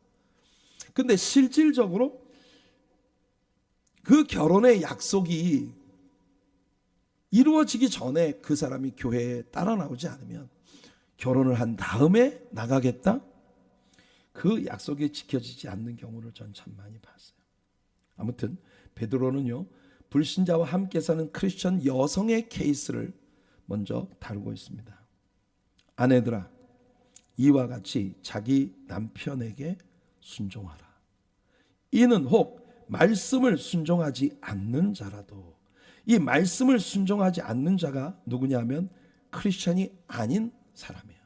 근데 실질적으로 그 결혼의 약속이 이루어지기 전에 그 사람이 교회에 따라 나오지 않으면, 결혼을 한 다음에 나가겠다? 그 약속이 지켜지지 않는 경우를 전 참 많이 봤어요. 아무튼 베드로는요, 불신자와 함께 사는 크리스천 여성의 케이스를 먼저 다루고 있습니다. 아내들아, 이와 같이 자기 남편에게 순종하라. 이는 혹 말씀을 순종하지 않는 자라도, 이 말씀을 순종하지 않는 자가 누구냐면 크리스천이 아닌 사람이에요.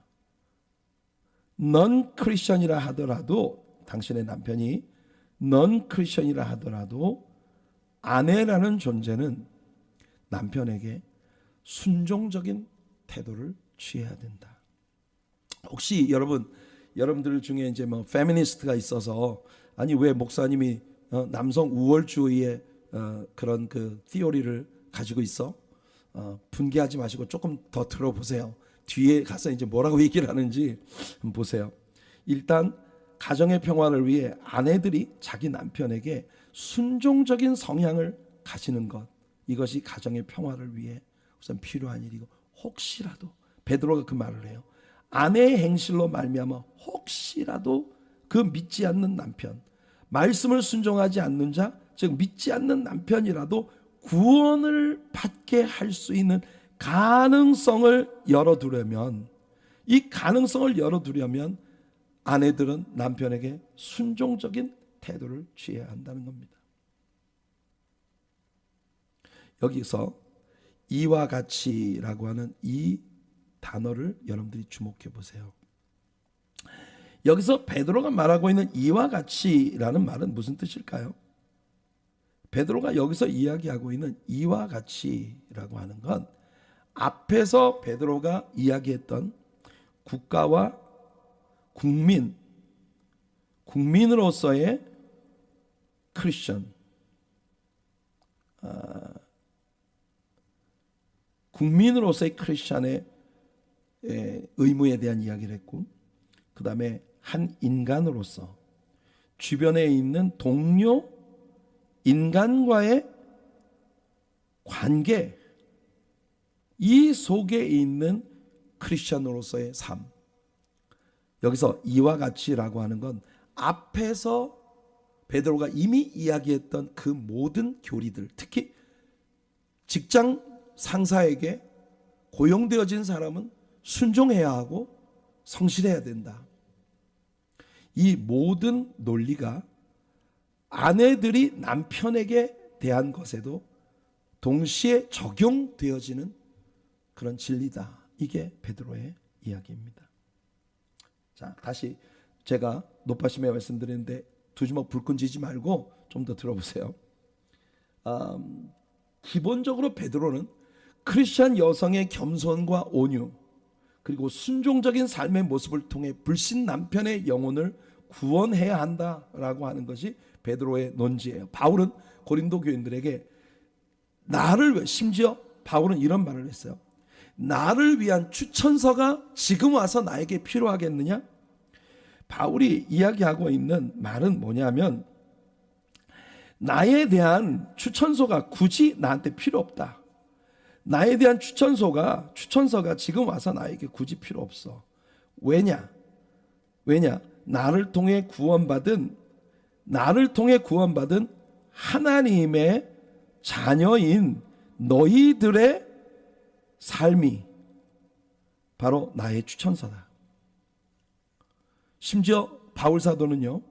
넌 크리스천이라 하더라도, 당신의 남편이 넌 크리스천이라 하더라도 아내라는 존재는 남편에게 순종적인 태도를 취해야 된다. 혹시 여러분들 중에 이제 뭐 페미니스트가 있어서, 아니 왜 목사님이 남성 우월주의의 그런 그 티오리를 가지고 있어? 분개하지 마시고 조금 더 들어보세요. 뒤에 가서 이제 뭐라고 얘기를 하는지 한번 보세요. 일단 가정의 평화를 위해 아내들이 자기 남편에게 순종적인 성향을 가지는 것, 이것이 가정의 평화를 위해 우선 필요한 일이고, 혹시라도 베드로가 그 말을 해요. 아내의 행실로 말미암아 혹시라도 그 믿지 않는 남편, 말씀을 순종하지 않는 자, 즉 믿지 않는 남편이라도 구원을 받게 할 수 있는 가능성을 열어두려면, 이 가능성을 열어두려면 아내들은 남편에게 순종적인 태도를 취해야 한다는 겁니다. 여기서 이와 같이라고 하는 이 단어를 여러분들이 주목해 보세요. 여기서 베드로가 말하고 있는 이와 같이라는 말은 무슨 뜻일까요? 베드로가 여기서 이야기하고 있는 이와 같이라고 하는 건 앞에서 베드로가 이야기했던 국가와 국민으로서의 크리스천, 국민으로서의 크리스천의 의무에 대한 이야기를 했고, 그 다음에 한 인간으로서 주변에 있는 동료 인간과의 관계, 이 속에 있는 크리스천으로서의 삶, 여기서 이와 같이라고 하는 건 앞에서 베드로가 이미 이야기했던 그 모든 교리들, 특히 직장 상사에게 고용되어진 사람은 순종해야 하고 성실해야 된다. 이 모든 논리가 아내들이 남편에게 대한 것에도 동시에 적용되어지는 그런 진리다. 이게 베드로의 이야기입니다. 자, 다시 제가 높아심에 말씀드리는데 두 주먹 불끈 쥐지 말고 좀 더 들어보세요. 기본적으로 베드로는 크리스천 여성의 겸손과 온유, 그리고 순종적인 삶의 모습을 통해 불신 남편의 영혼을 구원해야 한다라고 하는 것이 베드로의 논지예요. 바울은 고린도 교인들에게 심지어 바울은 이런 말을 했어요. 나를 위한 추천서가 지금 와서 나에게 필요하겠느냐? 바울이 이야기하고 있는 말은 뭐냐면, 나에 대한 추천서가 굳이 나한테 필요 없다. 나에 대한 추천서가 지금 와서 나에게 굳이 필요 없어. 왜냐? 나를 통해 구원받은 하나님의 자녀인 너희들의 삶이 바로 나의 추천서다. 심지어 바울 사도는요,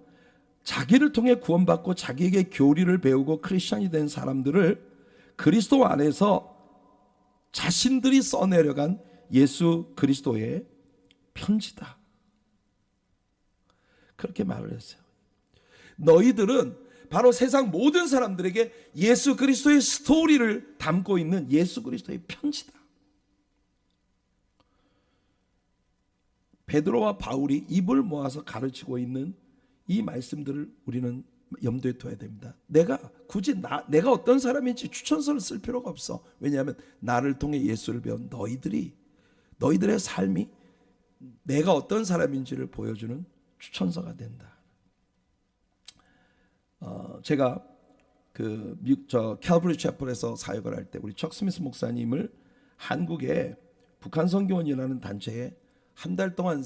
자기를 통해 구원받고 자기에게 교리를 배우고 크리스천이 된 사람들을 그리스도 안에서 자신들이 써내려간 예수 그리스도의 편지다. 그렇게 말을 했어요. 너희들은 바로 세상 모든 사람들에게 예수 그리스도의 스토리를 담고 있는 예수 그리스도의 편지다. 베드로와 바울이 입을 모아서 가르치고 있는 이 말씀들을 우리는 염두에 둬야 됩니다. 내가 어떤 사람인지 추천서를 쓸 필요가 없어. 왜냐하면 나를 통해 예수를 배운 너희들이 너희들의 삶이 내가 어떤 사람인지를 보여주는 추천서가 된다. 제가 그 미국 캘버리 채플에서 사역을 할 때 우리 척 스미스 목사님을 한국의 북한 선교원이라는 단체에 한 달 동안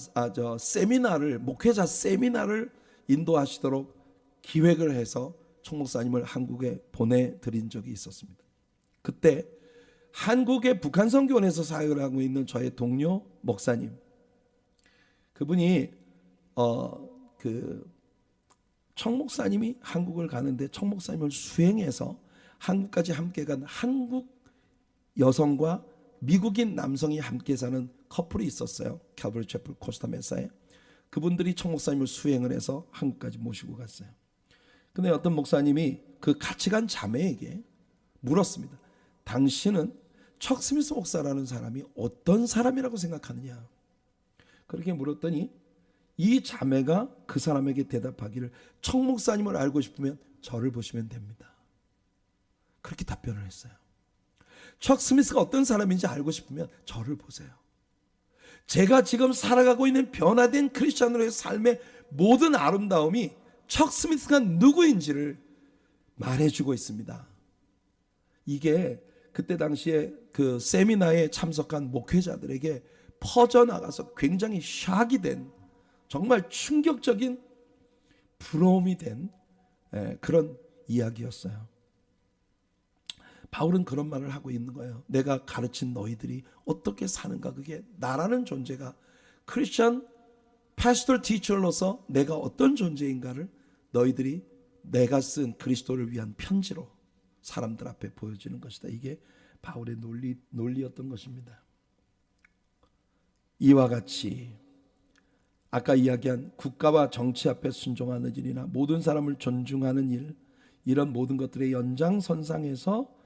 세미나를 목회자 세미나를 인도하시도록 기획을 해서 척 목사님을 한국에 보내드린 적이 있었습니다. 그때 한국의 북한 선교원에서 사역을 하고 있는 저의 동료 목사님, 그분이 척 목사님이 한국을 가는데 척 목사님을 수행해서 한국까지 함께 간 한국 여성과 미국인 남성이 함께 사는 커플이 있었어요. 캘버리 채플 코스타메사에. 그분들이 척 목사님을 수행을 해서 한국까지 모시고 갔어요. 근데 어떤 목사님이 그 같이 간 자매에게 물었습니다. 당신은 척 스미스 목사라는 사람이 어떤 사람이라고 생각하느냐? 그렇게 물었더니 이 자매가 그 사람에게 대답하기를, 척 목사님을 알고 싶으면 저를 보시면 됩니다. 그렇게 답변을 했어요. 척 스미스가 어떤 사람인지 알고 싶으면 저를 보세요. 제가 지금 살아가고 있는 변화된 크리스찬으로의 삶의 모든 아름다움이 척 스미스가 누구인지를 말해주고 있습니다. 이게 그때 당시에 그 세미나에 참석한 목회자들에게 퍼져나가서 굉장히 샥이 된, 정말 충격적인 부러움이 된 그런 이야기였어요. 바울은 그런 말을 하고 있는 거예요. 내가 가르친 너희들이 어떻게 사는가, 그게 나라는 존재가 크리스천 패스토 티처로서 내가 어떤 존재인가를 너희들이 내가 쓴 그리스도를 위한 편지로 사람들 앞에 보여주는 것이다. 이게 바울의 논리였던 것입니다. 이와 같이 아까 이야기한 국가와 정치 앞에 순종하는 일이나 모든 사람을 존중하는 일, 이런 모든 것들의 연장선상에서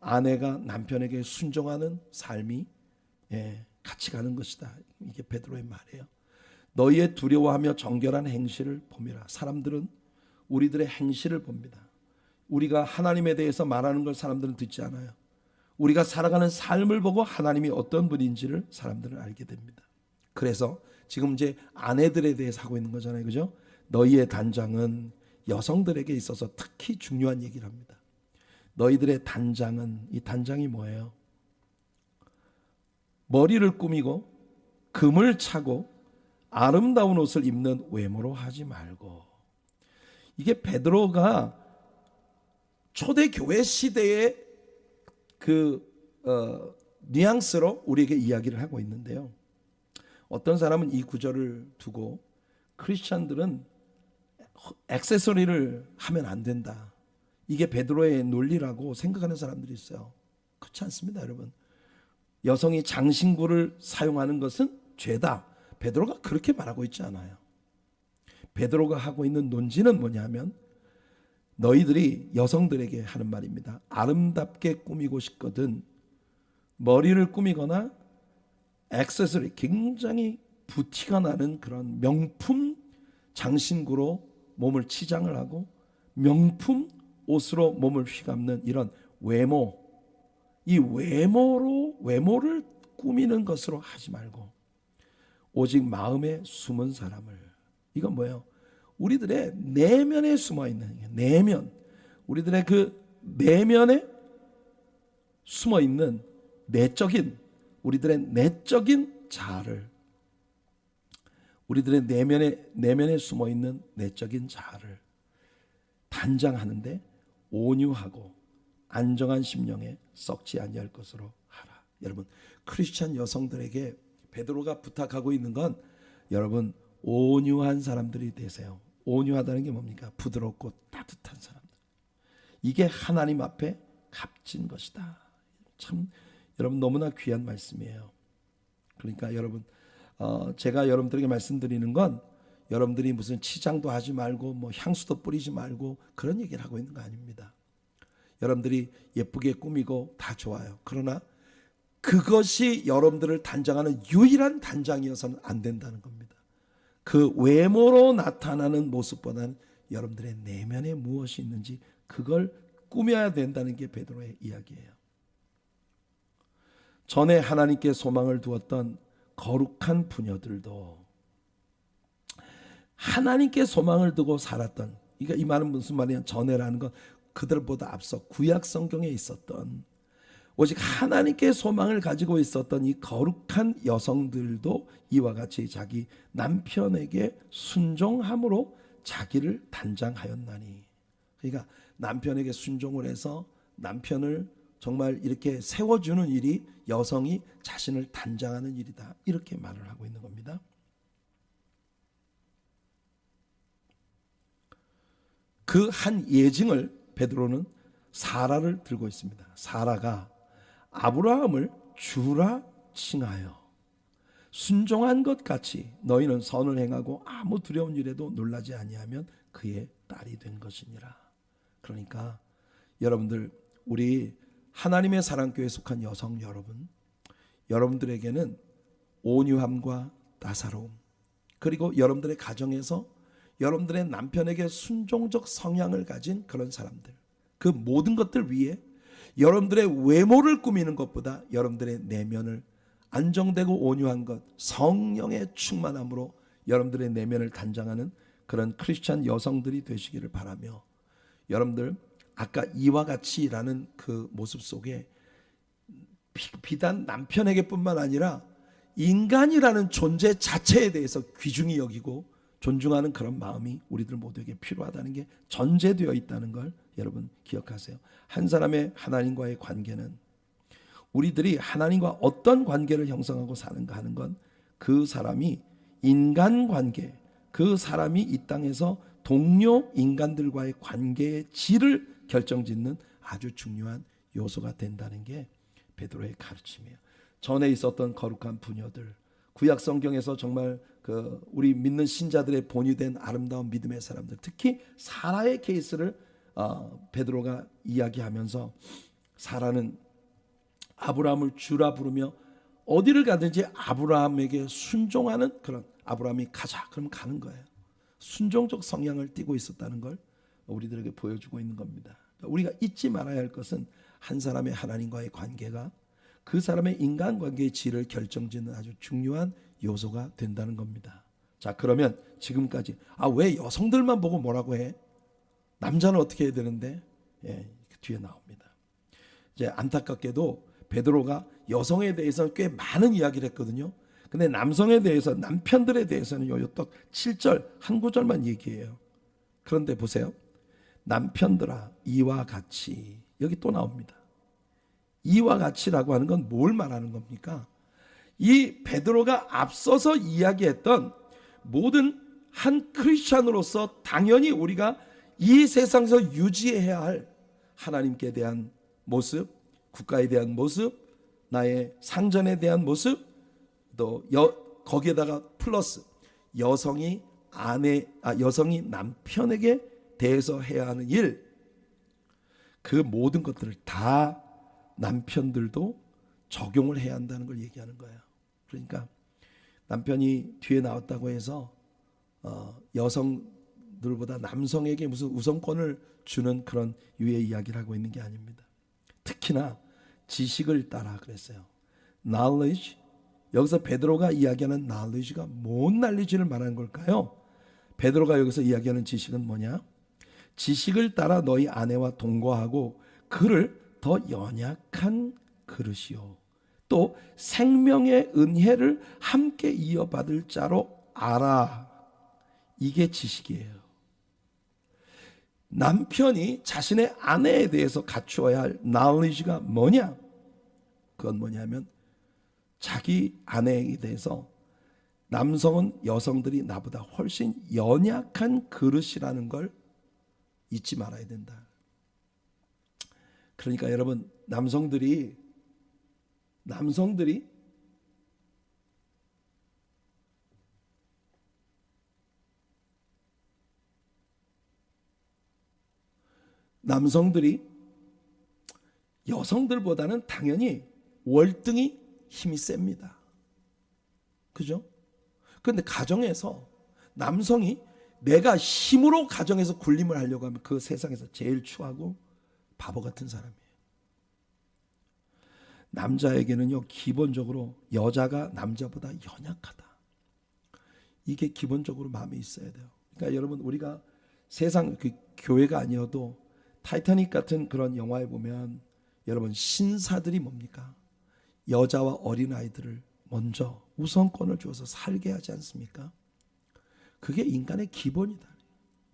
아내가 남편에게 순종하는 삶이 같이 가는 것이다. 이게 베드로의 말이에요. 너희의 두려워하며 정결한 행실을 봄이라. 사람들은 우리들의 행실을 봅니다. 우리가 하나님에 대해서 말하는 걸 사람들은 듣지 않아요. 우리가 살아가는 삶을 보고 하나님이 어떤 분인지를 사람들은 알게 됩니다. 그래서 지금 이제 아내들에 대해서 하고 있는 거잖아요. 그죠? 너희의 단장은 여성들에게 있어서 특히 중요한 얘기를 합니다. 너희들의 단장은, 이 단장이 뭐예요? 머리를 꾸미고 금을 차고 아름다운 옷을 입는 외모로 하지 말고. 이게 베드로가 초대교회 시대의 뉘앙스로 우리에게 이야기를 하고 있는데요. 어떤 사람은 이 구절을 두고 크리스찬들은 액세서리를 하면 안 된다, 이게 베드로의 논리라고 생각하는 사람들이 있어요. 그렇지 않습니다, 여러분. 여성이 장신구를 사용하는 것은 죄다, 베드로가 그렇게 말하고 있지 않아요. 베드로가 하고 있는 논지는 뭐냐면, 너희들이 여성들에게 하는 말입니다. 아름답게 꾸미고 싶거든 머리를 꾸미거나 액세서리, 굉장히 부티가 나는 그런 명품 장신구로 몸을 치장을 하고 명품 옷으로 몸을 휘감는 이런 외모, 이 외모를 꾸미는 것으로 하지 말고 오직 마음에 숨은 사람을. 이건 뭐예요? 우리들의 내면에 숨어 있는, 내면, 우리들의 그 내면에 숨어 있는 우리들의 내적인 자아를, 우리들의 내면에 숨어 있는 내적인 자아를 단장하는데 온유하고 안정한 심령에 썩지 아니할 것으로 하라. 여러분, 크리스찬 여성들에게 베드로가 부탁하고 있는 건, 여러분, 온유한 사람들이 되세요. 온유하다는 게 뭡니까? 부드럽고 따뜻한 사람들. 이게 하나님 앞에 값진 것이다. 참 여러분, 너무나 귀한 말씀이에요. 그러니까 여러분, 제가 여러분들에게 말씀드리는 건 여러분들이 무슨 치장도 하지 말고 뭐 향수도 뿌리지 말고 그런 얘기를 하고 있는 거 아닙니다. 여러분들이 예쁘게 꾸미고 다 좋아요. 그러나 그것이 여러분들을 단장하는 유일한 단장이어서는 안 된다는 겁니다. 그 외모로 나타나는 모습보다는 여러분들의 내면에 무엇이 있는지 그걸 꾸며야 된다는 게 베드로의 이야기예요. 전에 하나님께 소망을 두었던 거룩한 부녀들도 하나님께 소망을 두고 살았던, 그러니까 이 말은 무슨 말이냐, 전에라는 건 그들보다 앞서 구약 성경에 있었던 오직 하나님께 소망을 가지고 있었던 이 거룩한 여성들도 이와 같이 자기 남편에게 순종함으로 자기를 단장하였나니. 그러니까 남편에게 순종을 해서 남편을 정말 이렇게 세워주는 일이 여성이 자신을 단장하는 일이다, 이렇게 말을 하고 있는 겁니다. 그 한 예증을 베드로는 사라를 들고 있습니다. 사라가 아브라함을 주라 칭하여 순종한 것 같이 너희는 선을 행하고 아무 두려운 일에도 놀라지 아니하면 그의 딸이 된 것이니라. 그러니까 여러분들, 우리 하나님의 사랑교회에 속한 여성 여러분, 여러분들에게는 온유함과 따사로움, 그리고 여러분들의 가정에서 여러분들의 남편에게 순종적 성향을 가진 그런 사람들, 그 모든 것들 위에 여러분들의 외모를 꾸미는 것보다 여러분들의 내면을 안정되고 온유한 것, 성령의 충만함으로 여러분들의 내면을 단장하는 그런 크리스찬 여성들이 되시기를 바라며, 여러분들 아까 이와 같이라는 그 모습 속에 비단 남편에게 뿐만 아니라 인간이라는 존재 자체에 대해서 귀중히 여기고 존중하는 그런 마음이 우리들 모두에게 필요하다는 게 전제되어 있다는 걸 여러분 기억하세요. 한 사람의 하나님과의 관계는, 우리들이 하나님과 어떤 관계를 형성하고 사는가 하는 건 그 사람이 인간관계, 그 사람이 이 땅에서 동료 인간들과의 관계의 질을 결정짓는 아주 중요한 요소가 된다는 게 베드로의 가르침이에요. 전에 있었던 거룩한 부녀들, 구약 성경에서 정말 그 우리 믿는 신자들의 본이 된 아름다운 믿음의 사람들, 특히 사라의 케이스를 베드로가 이야기하면서, 사라는 아브라함을 주라 부르며 어디를 가든지 아브라함에게 순종하는 그런, 아브라함이 가자 그럼 가는 거예요. 순종적 성향을 띠고 있었다는 걸 우리들에게 보여주고 있는 겁니다. 우리가 잊지 말아야 할 것은 한 사람의 하나님과의 관계가 그 사람의 인간관계의 질을 결정짓는 아주 중요한 요소가 된다는 겁니다. 자, 그러면 지금까지 왜 여성들만 보고 뭐라고 해? 남자는 어떻게 해야 되는데? 예, 뒤에 나옵니다. 이제 안타깝게도 베드로가 여성에 대해서는 꽤 많은 이야기를 했거든요. 근데 남성에 대해서, 남편들에 대해서는 딱 7절 한 구절만 얘기해요. 그런데 보세요. 남편들아 이와 같이, 여기 또 나옵니다. 이와 같이라고 하는 건 뭘 말하는 겁니까? 이 베드로가 앞서서 이야기했던 모든 한 크리스찬으로서 당연히 우리가 이 세상에서 유지해야 할 하나님께 대한 모습, 국가에 대한 모습, 나의 상전에 대한 모습, 또 거기에다가 플러스 여성이 남편에게 대해서 해야 하는 일, 그 모든 것들을 다 남편들도 적용을 해야 한다는 걸 얘기하는 거예요. 그러니까 남편이 뒤에 나왔다고 해서 여성들보다 남성에게 무슨 우선권을 주는 그런 유의 이야기를 하고 있는 게 아닙니다. 특히나 지식을 따라 그랬어요. knowledge, 여기서 베드로가 이야기하는 knowledge가 뭔 knowledge를 말하는 걸까요? 베드로가 여기서 이야기하는 지식은 뭐냐? 지식을 따라 너희 아내와 동거하고 그를 더 연약한 그릇이요, 또 생명의 은혜를 함께 이어받을 자로 알아. 이게 지식이에요. 남편이 자신의 아내에 대해서 갖추어야 할 knowledge가 뭐냐? 그건 뭐냐면 자기 아내에 대해서, 남성은 여성들이 나보다 훨씬 연약한 그릇이라는 걸 잊지 말아야 된다. 그러니까 여러분, 남성들이 여성들보다는 당연히 월등히 힘이 셉니다. 그죠? 그런데 가정에서 남성이 내가 힘으로 가정에서 군림을 하려고 하면 그 세상에서 제일 추하고 바보 같은 사람이에요. 남자에게는요, 기본적으로 여자가 남자보다 연약하다. 이게 기본적으로 마음에 있어야 돼요. 그러니까 여러분, 우리가 세상 교회가 아니어도 타이타닉 같은 그런 영화에 보면 여러분, 신사들이 뭡니까? 여자와 어린아이들을 먼저 우선권을 주어서 살게 하지 않습니까? 그게 인간의 기본이다.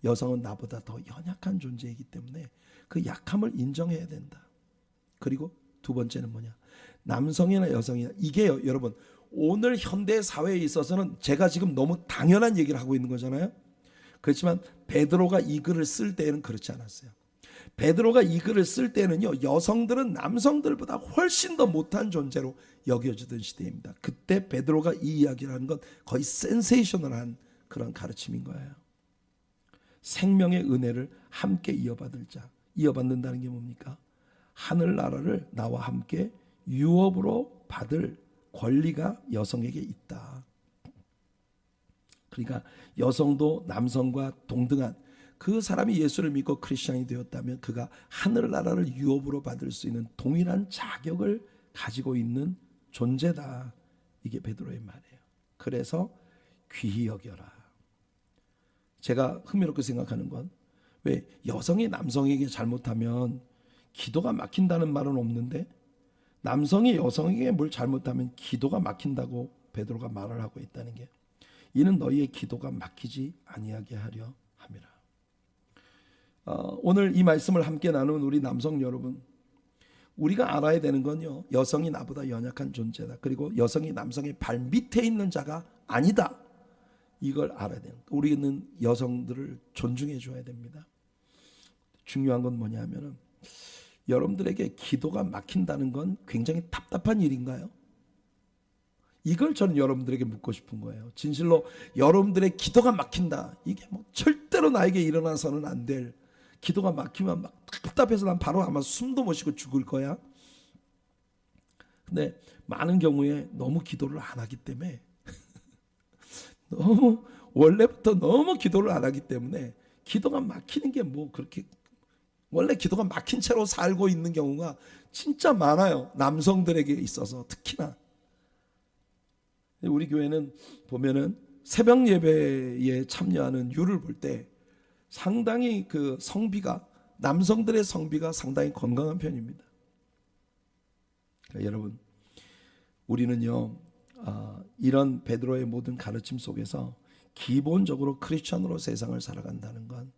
여성은 나보다 더 연약한 존재이기 때문에 그 약함을 인정해야 된다. 그리고 두 번째는 뭐냐? 남성이나 여성이나, 이게요, 여러분, 오늘 현대 사회에 있어서는 제가 지금 너무 당연한 얘기를 하고 있는 거잖아요. 그렇지만 베드로가 이 글을 쓸 때에는 그렇지 않았어요. 베드로가 이 글을 쓸 때는요, 여성들은 남성들보다 훨씬 더 못한 존재로 여겨지던 시대입니다. 그때 베드로가 이 이야기를 하는 건 거의 센세이셔널한 그런 가르침인 거예요. 생명의 은혜를 함께 이어받는다는 게 뭡니까? 하늘나라를 나와 함께 유업으로 받을 권리가 여성에게 있다. 그러니까 여성도 남성과 동등한, 그 사람이 예수를 믿고 크리스천이 되었다면 그가 하늘나라를 유업으로 받을 수 있는 동일한 자격을 가지고 있는 존재다. 이게 베드로의 말이에요. 그래서 귀히 여겨라. 제가 흥미롭게 생각하는 건, 왜 여성이 남성에게 잘못하면 기도가 막힌다는 말은 없는데 남성이 여성에게 뭘 잘못하면 기도가 막힌다고 베드로가 말을 하고 있다는 게, 이는 너희의 기도가 막히지 아니하게 하려 함이라. 오늘 이 말씀을 함께 나눈 우리 남성 여러분, 우리가 알아야 되는 건요, 여성이 나보다 연약한 존재다. 그리고 여성이 남성의 발 밑에 있는 자가 아니다. 이걸 알아야 돼요. 우리는 여성들을 존중해 줘야 됩니다. 중요한 건 뭐냐면은, 여러분들에게 기도가 막힌다는 건 굉장히 답답한 일인가요? 이걸 저는 여러분들에게 묻고 싶은 거예요. 진실로 여러분들의 기도가 막힌다, 이게 뭐 절대로 나에게 일어나서는 안 될, 기도가 막히면 막 답답해서 난 바로 아마 숨도 못 쉬고 죽을 거야. 근데 많은 경우에 너무 기도를 안 하기 때문에 너무 원래부터 너무 기도를 안 하기 때문에 기도가 막히는 게 뭐 그렇게, 원래 기도가 막힌 채로 살고 있는 경우가 진짜 많아요. 남성들에게 있어서 특히나. 우리 교회는 보면은 새벽 예배에 참여하는 율을 볼 때 상당히 그 성비가, 남성들의 성비가 상당히 건강한 편입니다. 그러니까 여러분, 우리는요, 이런 베드로의 모든 가르침 속에서 기본적으로 크리스천으로 세상을 살아간다는 건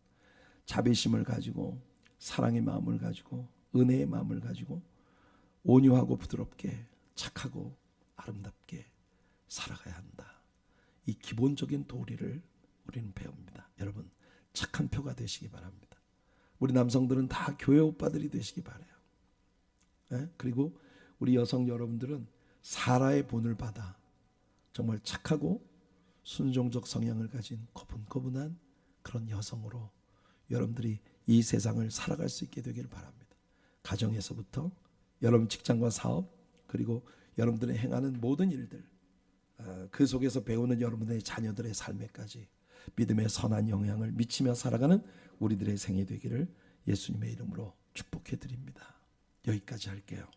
자비심을 가지고, 사랑의 마음을 가지고, 은혜의 마음을 가지고, 온유하고 부드럽게, 착하고 아름답게 살아가야 한다. 이 기본적인 도리를 우리는 배웁니다. 여러분, 착한 표가 되시기 바랍니다. 우리 남성들은 다 교회 오빠들이 되시기 바라요. 네? 그리고 우리 여성 여러분들은 사라의 본을 받아 정말 착하고 순종적 성향을 가진 고분고분한 그런 여성으로 여러분들이 이 세상을 살아갈 수 있게 되기를 바랍니다. 가정에서부터 여러분 직장과 사업, 그리고 여러분들이 행하는 모든 일들, 그 속에서 배우는 여러분들의 자녀들의 삶에까지 믿음의 선한 영향을 미치며 살아가는 우리들의 생이 되기를 예수님의 이름으로 축복해 드립니다. 여기까지 할게요.